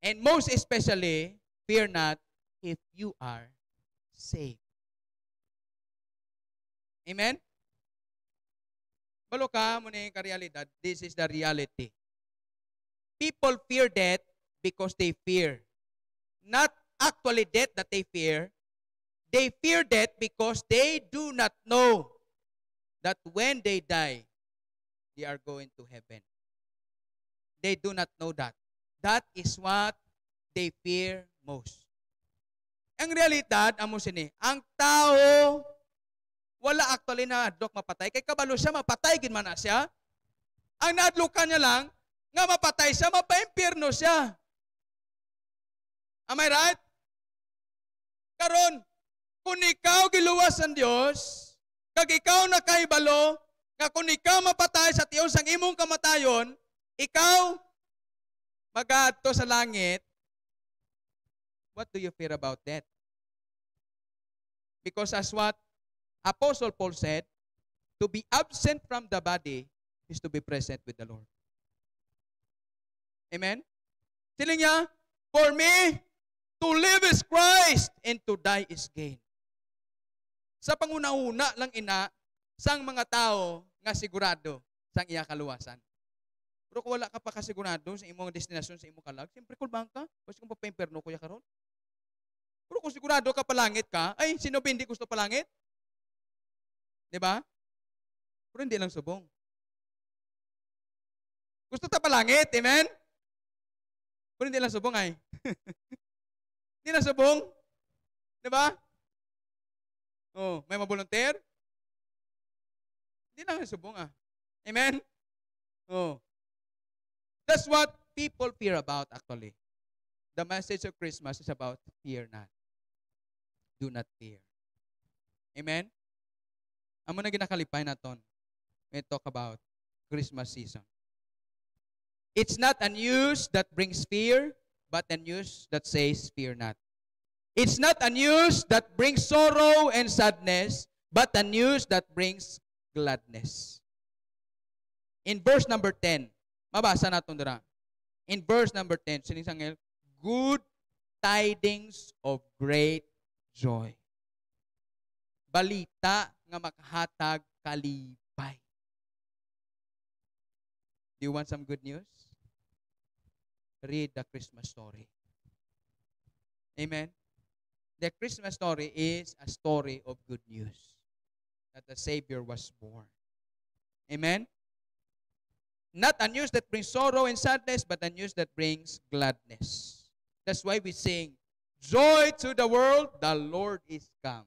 D: And most especially, fear not if you are saved. Amen? Balo ka mo na yung karealidad. This is the reality. People fear death because they fear. Not actually death that they fear. They fear death because they do not know that when they die, they are going to heaven. They do not know that. That is what they fear most. Ang realidad, amo sini, ang tao, wala actually na adlok mapatay. Kay kabalo siya, mapatay gin man na siya. Ang naadlokan niya lang, nga mapatay siya, mapaimpirno siya. Am I right? Karon, kung ikaw giluwas ang Diyos, kag ikaw nakaibalo, nga kung ikaw mapatay sa tiyon sang imong kamatayon, ikaw mag-aadto sa langit, what do you fear about that? Because as what Apostle Paul said, to be absent from the body is to be present with the Lord. Amen? Sila niya, for me, to live is Christ, and to die is gain. Sa panguna-una lang ina, sang mga tao nga sigurado sang iya kaluwasan. Pero kung wala ka pa kasigurado sa imong destinasyon, sa imong kalag, siyempre kulbang ka. Kasi kung papayimperno kuya karon. Pero kung sigurado ka palangit ka, ay, sino ba hindi gusto palangit? Diba? Pero hindi lang subong. Gusto ta palangit, amen? Pero hindi lang subong ay. Hindi lang subong. Diba? Oh, may mabolunteer? Hindi lang subong ah. Amen? Oh. That's what people fear about actually. The message of Christmas is about fear not. Do not fear. Amen? Amo na ginakalipay naton. We talk about Christmas season. It's not a news that brings fear, but a news that says fear not. It's not a news that brings sorrow and sadness, but a news that brings gladness. In verse number 10, mabasa natin dira. In verse number 10, sining sangel, good tidings of great joy. Balita nga makahatag kalipay. Do you want some good news? Read the Christmas story. Amen? The Christmas story is a story of good news. That the Savior was born. Amen? Not a news that brings sorrow and sadness, but a news that brings gladness. That's why we sing, joy to the world, the Lord is come.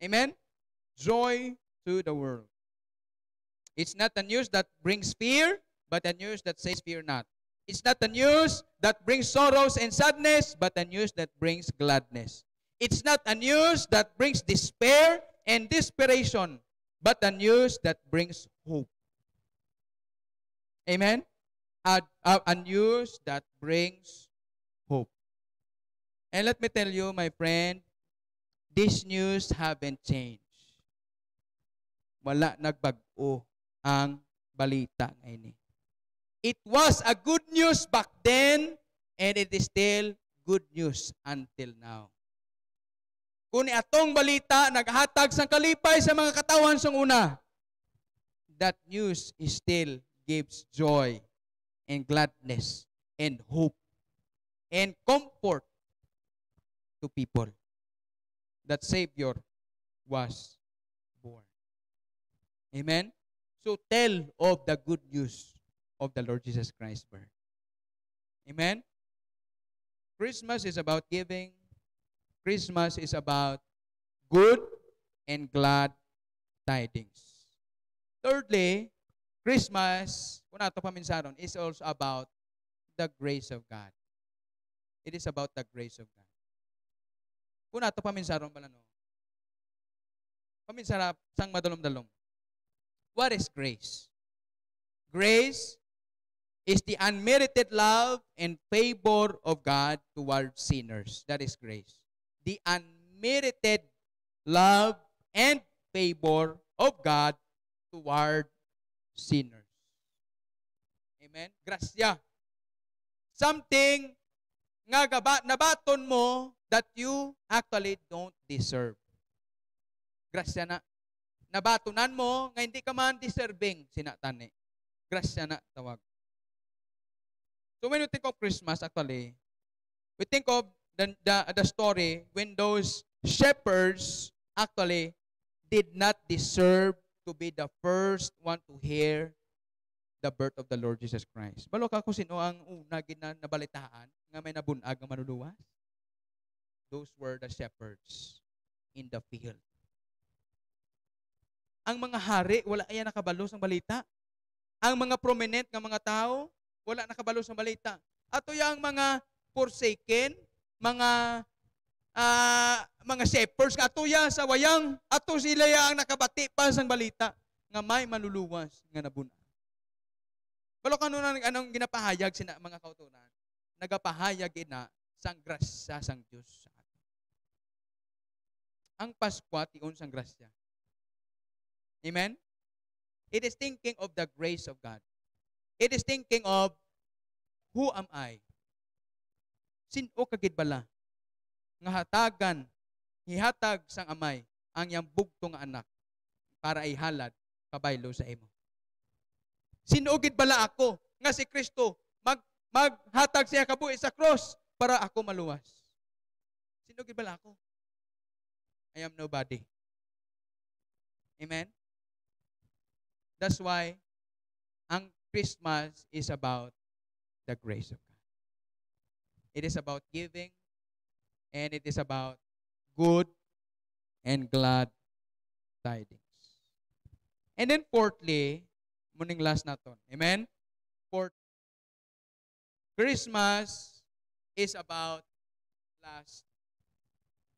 D: Amen? Joy to the world. It's not a news that brings fear, but a news that says fear not. It's not a news that brings sorrows and sadness, but a news that brings gladness. It's not a news that brings despair and desperation, but a news that brings hope. Amen? A news that brings hope. And let me tell you, my friend, this news haven't changed. Wala nagbago ang balita ngayon. It was a good news back then, and it is still good news until now. Kung atong balita naghatag sang kalipay sa mga katawan sang una, that news is still gives joy and gladness and hope and comfort to people. That Savior was born. Amen? So tell of the good news of the Lord Jesus Christ's birth. Amen? Christmas is about giving. Christmas is about good and glad tidings. Thirdly, Christmas, kung nato paminsaron, is also about the grace of God. It is about the grace of God. Kung nato paminsaron pala no. Paminsarap sang madalom-dalom. What is grace? Grace is the unmerited love and favor of God toward sinners. That is grace. The unmerited love and favor of God toward sinners. Amen? Grasya. Something nga nabaton mo that you actually don't deserve. Grasya na. Nabatunan mo nga hindi ka man deserving sinatani. Grasya na tawag. So when we think of Christmas, actually, we think of the story when those shepherds actually did not deserve to be the first one to hear the birth of the Lord Jesus Christ. Balo ka kung sino ang una nabalitaan nga may nabunag nga manuluwas? Those were the shepherds in the field. Ang mga hari, wala yan nakabalo sa balita. Ang mga prominent nga mga tao, wala nakabalo sa balita. Ato yung mga forsaken, mga shepherds, ato ya sa wayang, ato sila ang nakabati pa sa balita nga may maluluwas nga nabuna. Pero kano na anong ginapahayag sina mga kautunan? Nagapahayag ina sang grasya sang Dios sa ato. Ang Pasko tion sang grasya. Amen? It is thinking of the grace of God. It is thinking of, who am I? Sino kagid bala? Nga hatagan, hihatag sang amay, ang yang bugto nga anak, para ihalad, kabaylo sa imo. Sino gid bala ako? Nga si Kristo, maghatag siya kabuhi sa cross, para ako maluwas. Sino gid bala ako? I am nobody. Amen? That's why, ang Christmas is about the grace of God. It is about giving, and it is about good and glad tidings. And then fourthly, muning last naton. Amen? Fourth, Christmas is about last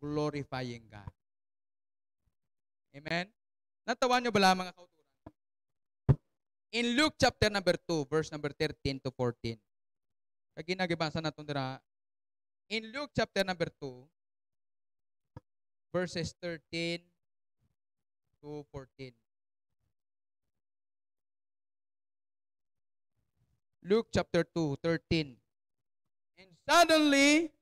D: glorifying God. Amen? Natawan nyo ba mga kauturan? In Luke chapter number 2, verse number 13 to 14. Kaya ginagibasa natin dira. In Luke chapter number 2, verses 13 to 14. Luke chapter 2, 13. And suddenly,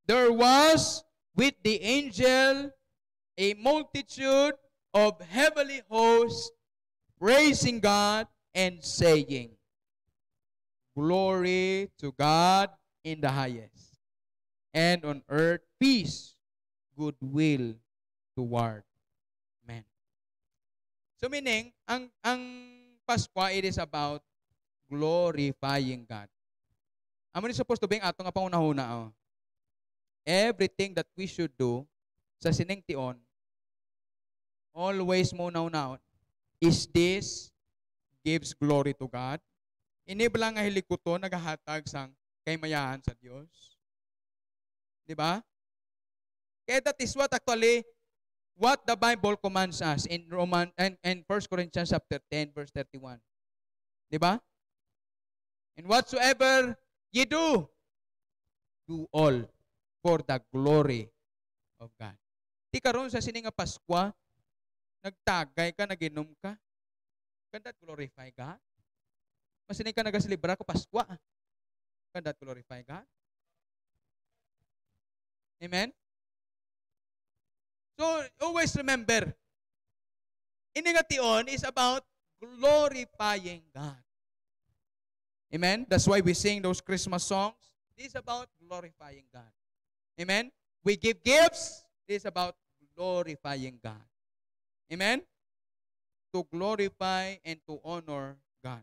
D: there was with the angel a multitude of heavenly hosts praising God and saying, Glory to God in the highest, and on earth peace, goodwill toward men. So meaning, ang Pasko, it is about glorifying God. Amo ni supposed to be ang ato nga pangunahuna. Everything that we should do sa siningtion, always mo nauna is this gives glory to God. Inibla nga hilikuto nagahatag sang kaymayahan sa Dios. Di ba? Kaya that is what actually what the Bible commands us in Roman and 1 Corinthians chapter 10 verse 31. Di ba? And whatsoever ye do, do all for the glory of God. Di karon sa sininga Paskwa, nagtagay ka, naginom ka, can that glorify God? Masinig ka nagasilibra ko Paskwa. Can that glorify God? Amen? So, always remember, iningation is about glorifying God. Amen? That's why we sing those Christmas songs. This is about glorifying God. Amen? We give gifts. This is about glorifying God. Amen? To glorify and to honor God.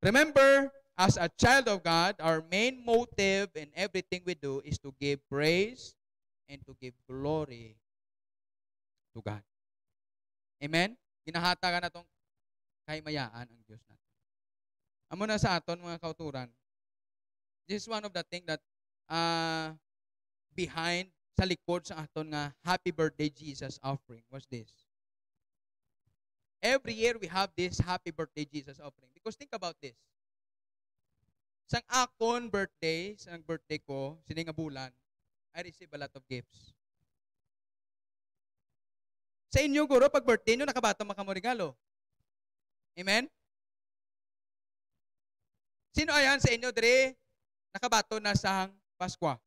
D: Remember, as a child of God, our main motive in everything we do is to give praise and to give glory to God. Amen? Ginahatagan na itong kaymayaan ang Diyos natin. Amo na sa aton, mga kauturan, this is one of the things that behind, sa likod sa aton nga Happy Birthday Jesus offering was this. Every year we have this Happy Birthday Jesus offering. Because think about this. Sang akon birthday, sang birthday ko, sining nga bulan, I receive a lot of gifts. Sa inyo, guro, pag birthday nyo, nakabato makamo regalo. Amen? Sino ayan sa inyo, dire, nakabato na sang Paskwa?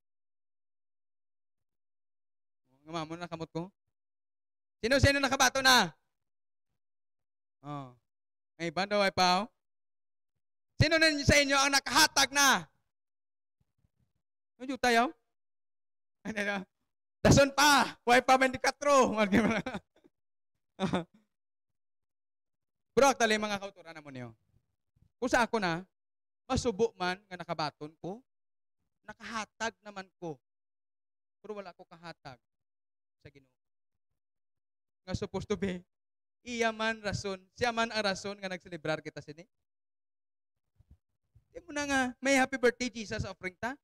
D: Ngamamo na nakamot ko? Sino sa inyo nakabato na? Oh. May iba daw ay pa. Sino na sa inyo ang nakahatag na? Ano tayo? Ano? Dason pa. Huwag pa 24. Pero actually, mga kauturan mo niyo. Kung sa ako na, masubo man nga nakabaton ko, nakahatag naman ko. Pero wala ko kahatag sa Ginoo. Nga supposed to be, iya man rason, siya man ang rason nga nagselebrar kita sini. Di mo na nga, may happy birthday Jesus offering ta.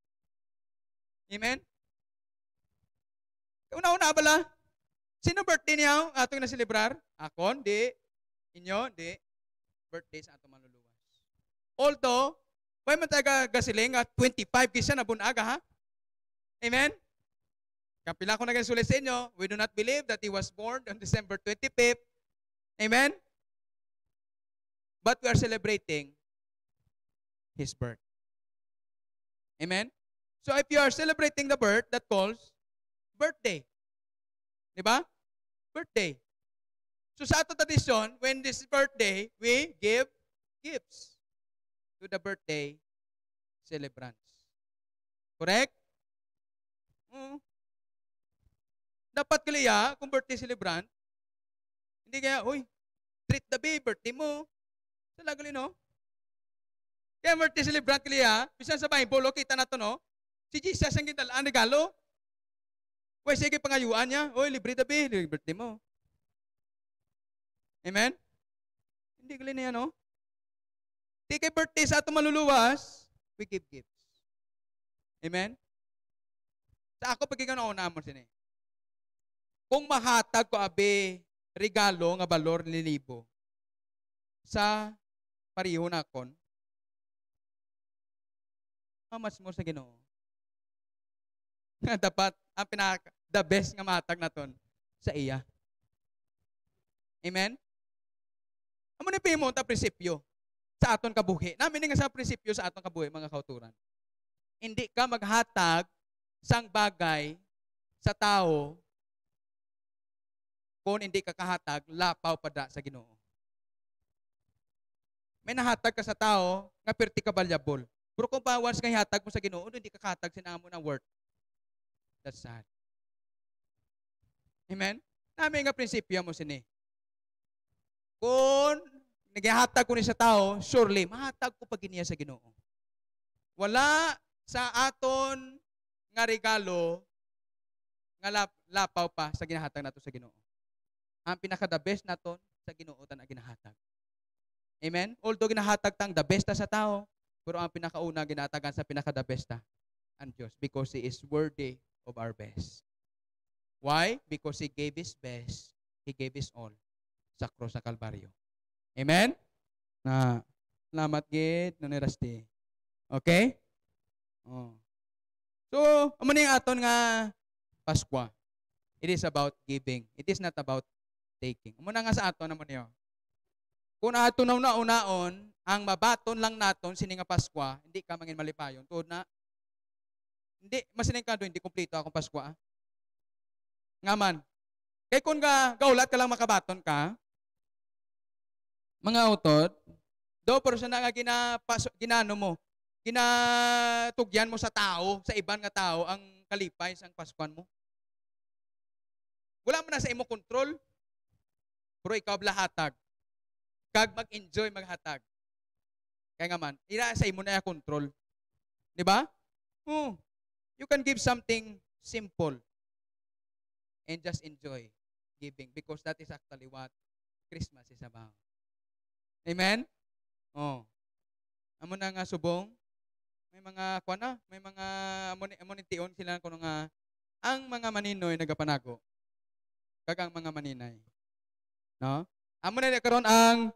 D: Amen? Una-una bala, sino birthday niya atong naselebrar? Akon, di. Inyo, di. Birthday sa atong manluluwas. Although, may man taga gasiling at 25 kisa na bunaga, ha? Amen? Kapila ko nagasulit sa inyo, we do not believe that He was born on December 25th. Amen? but we are celebrating His birth. Amen? So if you are celebrating the birth, that calls birthday. Di ba? Birthday. So sa ato tradisyon, when this birthday, we give gifts to the birthday celebrants. Correct? Dapat kaliya, kung birthday celebrant, hindi kaya, uy, treat the baby, birthday mo. Sa gali, no? Kaya birthday celebrant kaliya, bisan sa Bible, kita na to, no? Si Jesus ang gitalaan regalo. Uy, sige pangayuan niya. Uy, libre the baby, birthday mo. Amen? Hindi gali na yan, no? Di kay birthday sa atong maluluwas, we give gifts. Amen? Sa ako, pag ikaw nauna mo sini. Kung mahatag ko abe regalo nga balor ni libo sa pariho na kon, how much mo sa Ginoo? Nga dapat ang the best nga mahatag naton sa iya. Amen? Amo ni pimo ta prinsipyo sa aton kabuhi. Namin nga sa prinsipyo sa aton kabuhi mga kauturan. Hindi ka maghatag sang bagay sa tao kung hindi ka kahatag, lapaw pada sa Ginoo. May nahatag ka sa tao, nga perti ka valuable. Pero kung pa once nga ihatag mo sa Ginoo, hindi ka kahatag, sinama mo ng worth. That's sad. Amen? Namin nga prinsipyo mo sini. Kung naghihatag ko ni sa tao, surely, mahatag ko pag iniya sa Ginoo. Wala sa aton nga regalo, nga lapaw pa sa ginahatag nato sa Ginoo. Ang pinaka-the best naton sa Ginoo tan ginahatag. Amen? Although ginahatag tang the best sa tao, pero ang pinakauna ginatagan sa pinaka-the best ang Diyos because He is worthy of our best. Why? Because He gave His best. He gave His all sa cross sa Kalbaryo. Amen? Na, salamat gid no ni Rusty. Okay? Oh. So, amo ni aton nga Paskwa. It is about giving. It is not about taking. Muna nga sa aton naman niyo. Kung ato na unaon, ang mabaton lang naton sini nga Paskwa, hindi ka mangin malipayon. Tuod na, hindi, masining ka doon, hindi kumpleto akong Paskwa. Nga man. Kaya kung gaulat ka lang makabaton ka, mga utod, do pero siya na ginano mo, ginatugyan mo sa tao, sa iban nga tao, ang kalipay sa Paskwan mo. Wala mo na sa imo control, pero ikaw blahatag. Kag mag-enjoy maghatag. Kaya nga man, ira sa imo na yung control. Di ba? You can give something simple and just enjoy giving because that is actually what Christmas is about. Amen? Amo na nga subong, may mga may mga amonitiyon sila kuno nga ang mga maninoy nagapanago. Kag ang mga maninay. No? Amo na karon ang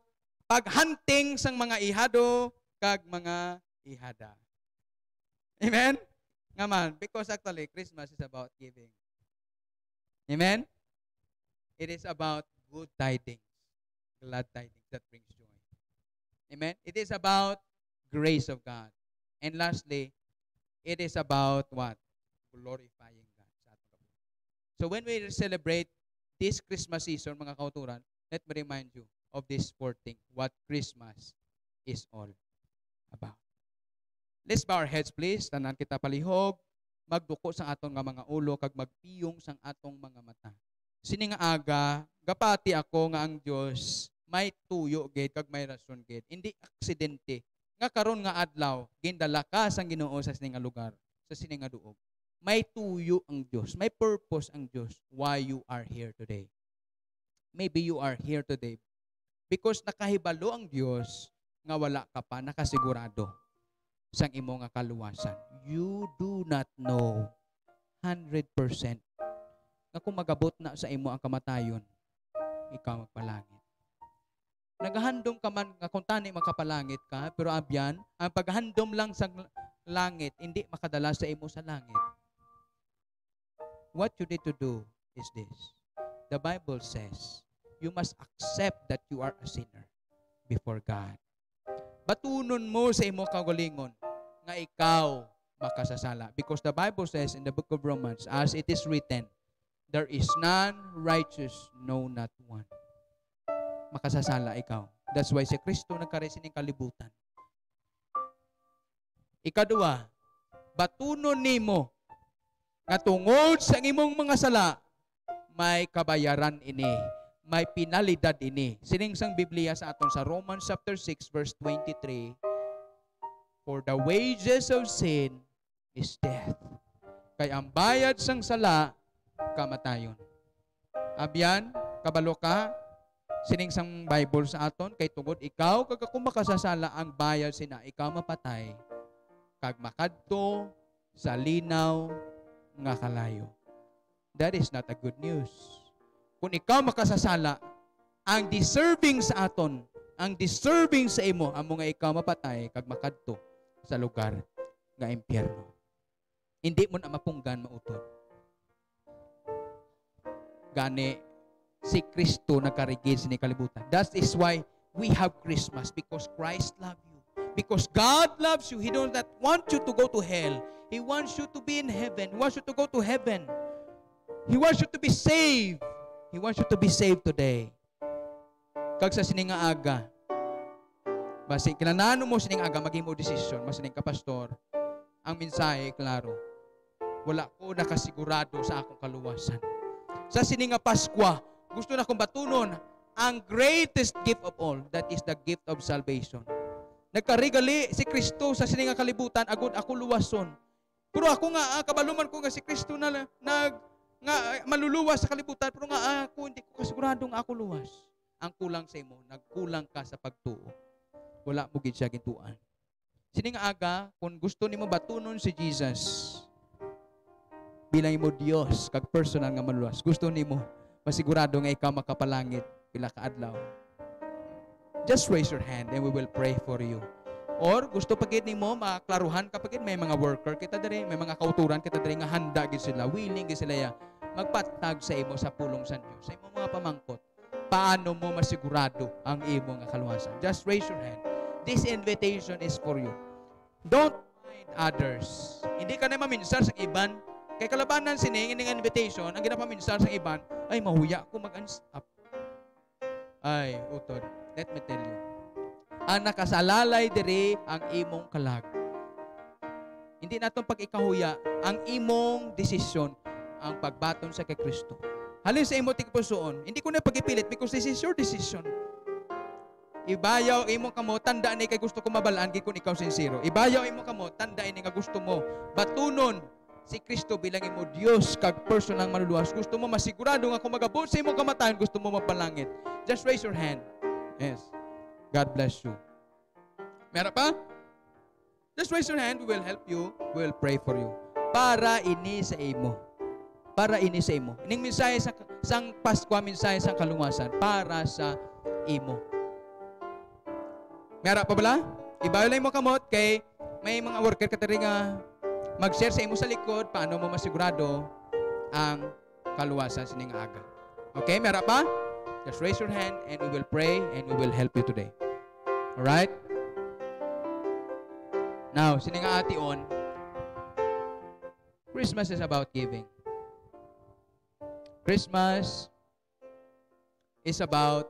D: paghunting sang mga ihado kag mga ihada. Amen? Nga man, because actually Christmas is about giving. Amen? It is about good tidings, glad tidings that brings joy. Amen? It is about grace of God. And lastly, it is about what? Glorifying God. So when we celebrate this Christmas season, mga kauturan, let me remind you of this fourth thing, what Christmas is all about. Let's bow our heads, please. Tanan kita palihog, magduko sa atong nga mga ulo, kag magpiyong sang atong mga mata. Sini nga aga, gapati ako nga ang Dios may tuyo gid kag may rason gid. Hindi aksidente. Nga karon nga adlaw, gindala ka sang Ginoo sa sini nga lugar, sa sini nga duog. May tuyo ang Diyos. May purpose ang Diyos why you are here today. Maybe you are here today because nakahibalo ang Diyos nga wala ka pa nakasigurado sang imo nga kaluwasan. You do not know 100% nga kung magabot na sa imo ang kamatayon, ikaw magpalangit. Naghandom ka man nga kung tani makapalangit ka, pero abyan, ang paghandom lang sa langit, hindi makadala sa imo sa langit. What you need to do is this. The Bible says, you must accept that you are a sinner. before God. Batunon mo sa imo kaugalingon nga ikaw makasasala. Because the Bible says in the book of Romans, as it is written, there is none righteous, no, not one. Makasasala ikaw. That's why si Kristo nagkaresin ng kalibutan. Ikadua, batunon nimo nga tungod sa imong mga sala, may kabayaran ini, may pinalidad ini. Sining sang Biblia sa aton sa Romans chapter 6 verse 23, for the wages of sin is death. Kay ang bayad sang sala, kamatayon. Abyan, kabalo ka, sining sang Bible sa aton, kay tungod ikaw, kag kung makasasala ang bayad sina, ikaw mapatay, kag makadto sa linaw nga kalayo. That is not a good news. Kung ikaw makasasala, ang deserving sa aton, ang deserving sa imo, amo nga ikaw mapatay, kag makadto sa lugar nga impyerno. Hindi mo na mapunggan mautod. Gani, si Kristo nagkarigid sa kalibutan. That is why we have Christmas, because Christ loved you. Because God loves you. He does not want you to go to hell. He wants you to be in heaven. He wants you to go to heaven. He wants you to be saved. He wants you to be saved today. Kag sa sining nga aga, basi kinanano mo sining aga, maging mo decision, masining ka pastor, ang mensahe, klaro, wala ko nakasigurado sa akong kaluwasan. Sa sining nga Paskwa, gusto na kong batunon, ang greatest gift of all, that is the gift of salvation. Nagkarigali si Kristo sa sining nga kalibutan, agud ako luwason. Pero ako nga, kabaluman ko nga si Kristo na maluluwas sa kalibutan, pero nga ako, hindi ko kasiguradong ako luwas. Ang kulang sa imo, nagkulang ka sa pagtuo. Wala mo gid siya gintuan. Sining aga, kung gusto nimo batunon si Jesus, bilang mo Dios, kag personal nga maluluwas, gusto nimo masigurado nga ikaw makapalangit pila ka adlaw. Just raise your hand and we will pray for you. Or gusto pagid nimo maklaruhan kapag may mga worker kita diri, may mga kauturan kita diri nga handa gid sila, willing gid sila ya magpatag sa imo sa pulong sa Dios. Sa imo mga pamangkot, paano mo masigurado ang imo nga kaluwasan? Just raise your hand. This invitation is for you. Don't mind others. Hindi ka na maminsar sa iban. Kay kalabanan sining ining invitation, ang ginapaminsar sa iban, ay mahuya ko mag-unstop. Ay, utod. Let me tell you. Ang nakasalalay diri ang imong kalag. Hindi natong pag-ikahuya, ang imong desisyon, ang pagbaton sa kay Kristo. Halin sa imo tigpusoon, hindi ko na pagipilit because this is your decision. Ibayaw imong kamo, tandaan ni kay gusto ko mabalaan, gid kun ikaw sincero. Ibayaw imong kamo, tandaan ni nga gusto mo batunon si Kristo bilang imo Dios kag personal maluluwas. Gusto mo masigurado nga kung magabot sa imong kamatayon, gusto mo mapalangit. Just raise your hand. Yes. God bless you. Meron pa? Just raise your hand. We will help you. We will pray for you. Para ini sa imo. Para ini sa imo. Ining mensahe sa sang Paskwa, mensahe sa kaluwasan. Para sa imo. Meron pa bala? Ibayo lang mo kamot kay may mga worker katari nga mag-share sa imo sa likod paano mo masigurado ang kaluwasan sining aga. Okay, meron pa? Just raise your hand and we will pray and we will help you today. Alright? Now, sining nga ati on, Christmas is about giving. Christmas is about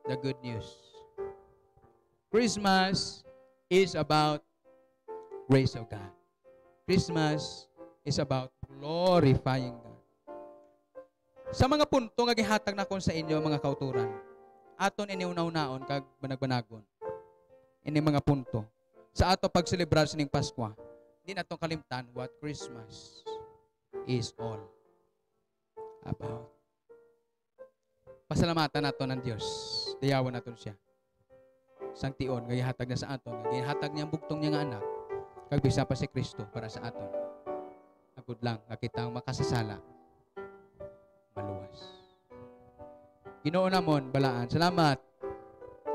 D: the good news. Christmas is about grace of God. Christmas is about glorifying God. Sa mga punto nga gihatag na kon sa inyo mga kauturan, aton iniunaw-naon kag banag-banagon. Ini mga punto. Sa ato pagselebrar sining Paskwa, di natong kalimtan what Christmas is all about. Pasalamatan nato ng Dios. Dayawan naton siya. Sang tion nga gihatag na sa aton, nga gihatag niya ang bugtong niya nga anak, kag bisa pa si Kristo para sa aton. Agud lang nga kitang makasasala maluwas. Ginoo namon balaan. Salamat.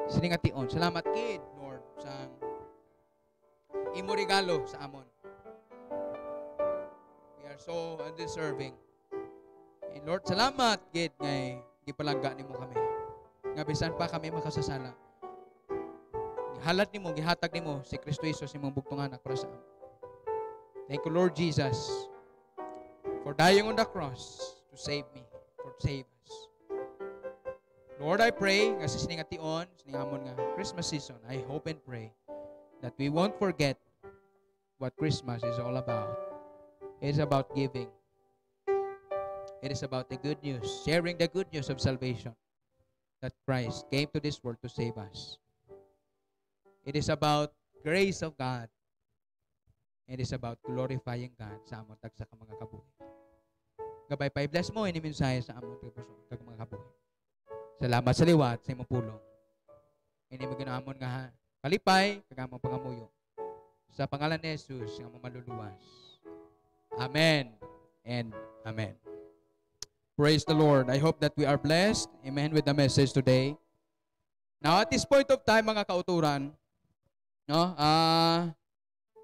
D: Sining ation. Salamat kid Lord sa imo regalo sa amon. We are so undeserving. And Lord, salamat gid ngay gipalangga nimo kami. Nga bisan pa kami makasasala. halad nimo, gihatag nimo si Kristo Jesus imong bugtong anak para sa amo. Thank you, Lord Jesus, for dying on the cross to save me, for save us. Lord, I pray, nga sa sining ation, sining hamon nga Christmas season, I hope and pray that we won't forget what Christmas is all about. It is about giving. It is about the good news, sharing the good news of salvation, that Christ came to this world to save us. It is about grace of God. It is about glorifying God sa amon tagsa ka mga kabuhi. Gabay pa i-bless mo ini mensahe sa amon tag mga kabuhi. Salamat sa liwat sa imong pulong. Ini mo ginaamon nga kalipay kag among pangamuyo. Sa pangalan ni Jesus nga among maluluwas. Amen and amen. Praise the Lord. I hope that we are blessed. Amen with the message today. Now at this point of time mga kauturan, no?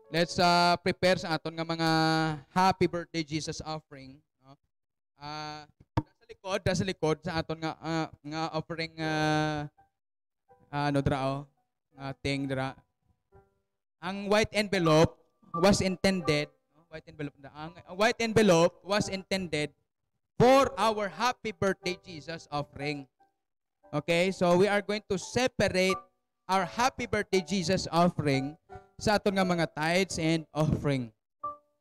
D: Let's prepare sa aton nga mga happy birthday Jesus offering, no? Sa likod sa aton nga offering ano dra thing dra. Ang white envelope was intended, no? White envelope was intended for our happy birthday Jesus offering. Okay? So we are going to separate our happy birthday Jesus offering sa aton nga mga tithes and offering.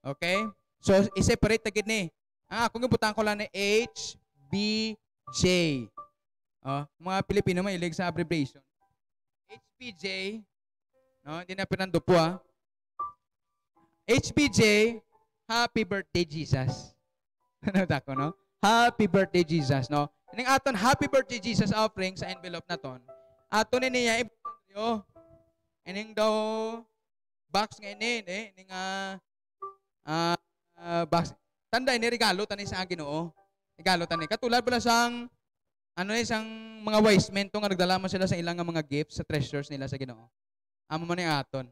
D: Okay? So i-separate ta gid ni. Kung gibutan ko lang ni HBJ. Mga Pilipino mahilig sa abbreviation. HBJ, no, hindi na pinando po HBJ, Happy Birthday Jesus. Ano ko, no? Happy Birthday Jesus, no? Ining aton Happy Birthday Jesus offering sa envelope naton. Aton ni niya ibutan ining daw box nga inin ining box. Tanda ini regalo tani sa Ginoo. Regalo tani. Katulad pala sang isang mga wise men nga nagdala man sila sa ilang mga gifts sa treasures nila sa Ginoo. Amo man ni aton.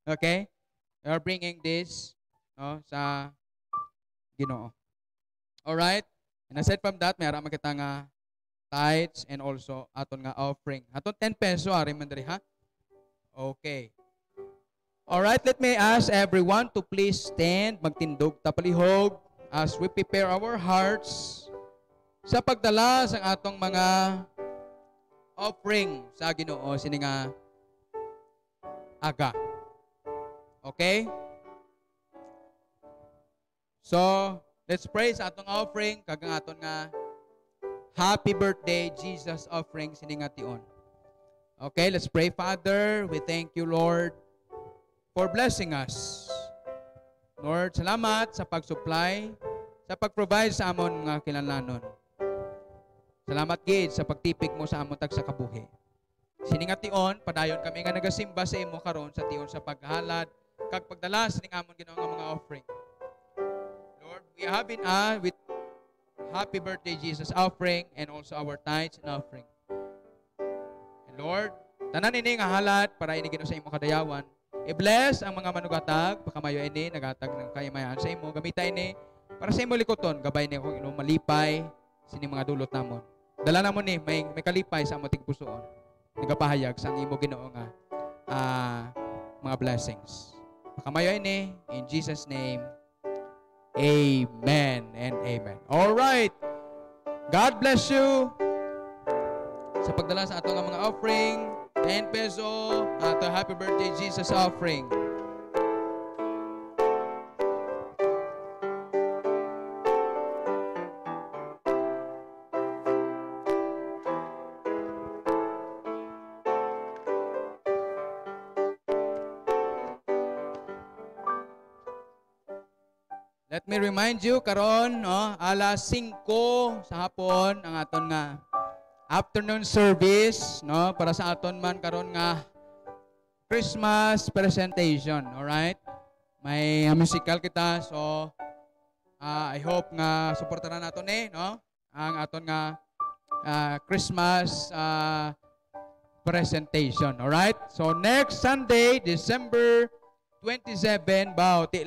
D: Okay? We are bringing this, no, sa Ginoo. All right? And aside from that, mayroon makita nga tithes and also aton nga offering. Aton 10 peso ari man diri ha. Okay. All right, let me ask everyone to please stand, magtindog tapalihog as we prepare our hearts sa pagdala sa atong mga offering sa Ginoo sini nga aga. Okay? So, let's pray sa atong offering kag ang aton nga Happy Birthday Jesus offering sini nga tion. Okay, let's pray. Father, we thank you, Lord, for blessing us. Lord, salamat sa pag-supply, sa pag-provide sa amon nga kinahanglanon. Salamat gid sa pagtipik mo sa amon tag sa kabuhi. Sini nga tion, padayon kami nga nagasimba sa imo karon sa tion sa paghalad kag pagdala sining amon Ginoo nga mga offering. Lord, we have been with Happy Birthday Jesus offering and also our tithes and offering. And Lord, tanan ini nga halad para ini Ginoo sa imo kadayawan. I-bless ang mga manugatag, pakamayo ini nagatag ng kayamayan sa imo, gamita ini para sa imo likoton, gabay ni kung ino malipay sini mga dulot namon. Dala namon ni may kalipay sa amo tigpusoon. Nagapahayag sa imo Ginoo nga mga blessings. Pakamayo ini in Jesus name. Amen and amen. All right. God bless you sa pagdala sa ato nga mga offering. 10 peso ato Happy Birthday Jesus offering. Let me remind you karon, no, alas 5 sa hapon ang aton nga afternoon service, no, para sa aton man karon nga Christmas presentation. All right? May musical kita, so I hope nga suportahan naton no, ang aton nga Christmas presentation. All right? So next Sunday, December 27,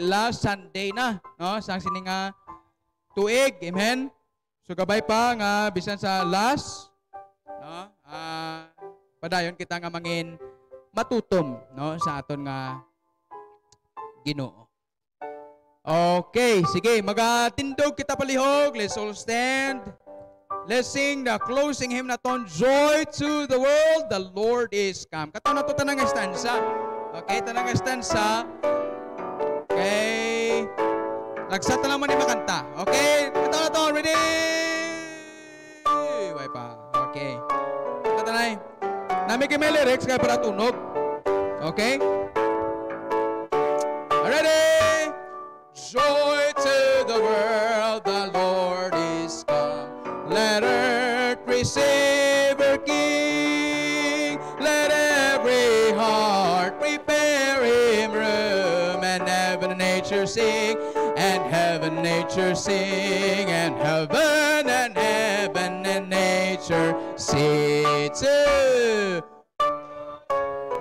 D: last Sunday na, no, sa sini nga tuig. Amen. So gabay pa nga bisan sa last, no, padayon kita nga mangin matutom no sa aton nga Ginoo. Okay, sige, magatindog kita palihog. Let's all stand. Let's sing the closing hymn naton, Joy to the World, the Lord is come. Kataw na to tanang stanza. Okay, tanang stanza. Okay. Lagsat na naman ni makanta. Okay, kataw na to. Ready? Way pa. Okay. Katanay. Nami kay may lyrics kaya para tunog. Okay? Ready? Joy to the world, the Lord is come. Let earth receive her King. Let every heart prepare him room. And heaven and nature sing. And heaven and nature sing. And heaven and nature sing too.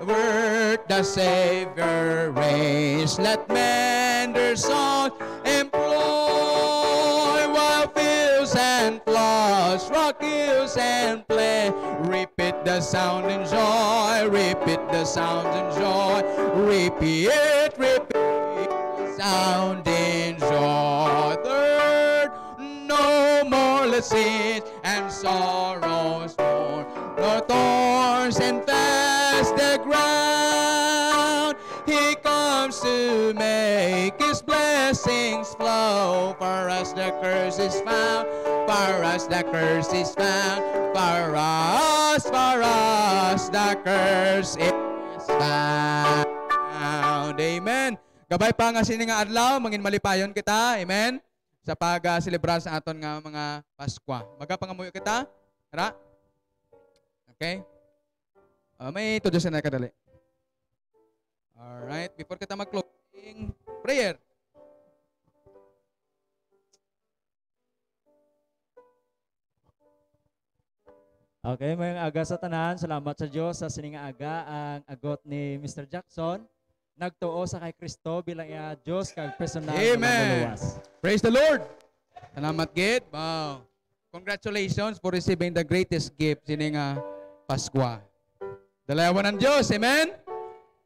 D: Word the Savior reigns. Let men their song employ, while fields and floods rock hills and play. Repeat the sound and joy. Repeat the sound and joy. Repeat the sound and joy. Third, no more sins and sorrows more, nor thorns and fast the ground. He comes to make his blessings flow. For us the curse is found. For us the curse is found. For us the curse is found. Amen. Gabay pa nga sini nga adlaw, mangin malipayon kita. Amen. Sa pag-celebrar sa aton nga mga Paskwa. Magapangamuyo kita. Tara. Okay. May tudusin na kadali. Alright. Before kita mag-closing, prayer.
A: Okay, may aga sa tanan. Salamat sa Diyos sa sining aga ang agot ni Mr. Jackson. Nagtuo sa kay Kristo bilang iya Diyos kag personal nga
D: Amen.
A: maluwas.
D: Praise the Lord. Salamat, Gid. Wow. Congratulations for receiving the greatest gift sining Paskwa. Dalayawan ng Diyos. Amen.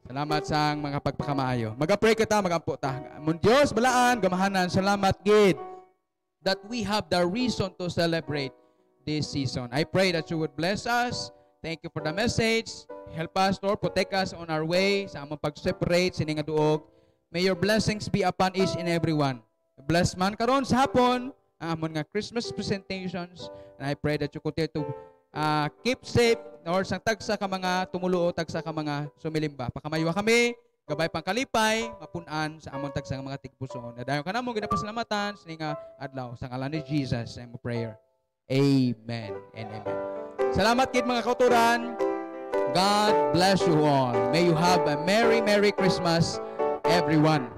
D: Salamat sa mga pagpakamaayo. Mag-pray kita, mag-ampo ta. Mun Diyos, balaan, gamahanan. Salamat, Gid, that we have the reason to celebrate this season. I pray that you would bless us. Thank you for the message. Help us, Lord. Protect us on our way sa among pag-separate sining duog. May your blessings be upon each and every one. Bless man karon sa hapon ang amon nga Christmas presentations. And I pray that you continue to keep safe, Lord, sang tagsa ka mga tumuluo, tagsa ka mga sumilimba. Pakamaywa kami, gabay pang kalipay, mapunan sa amon tagsa mga tigpusoon. Nadayon ka na mo ginapasalamatan sining adlaw sa ngalan ni Jesus. I'm a prayer. Amen and amen. Salamat kid mga kauturan. God bless you all. May you have a Merry Christmas, everyone.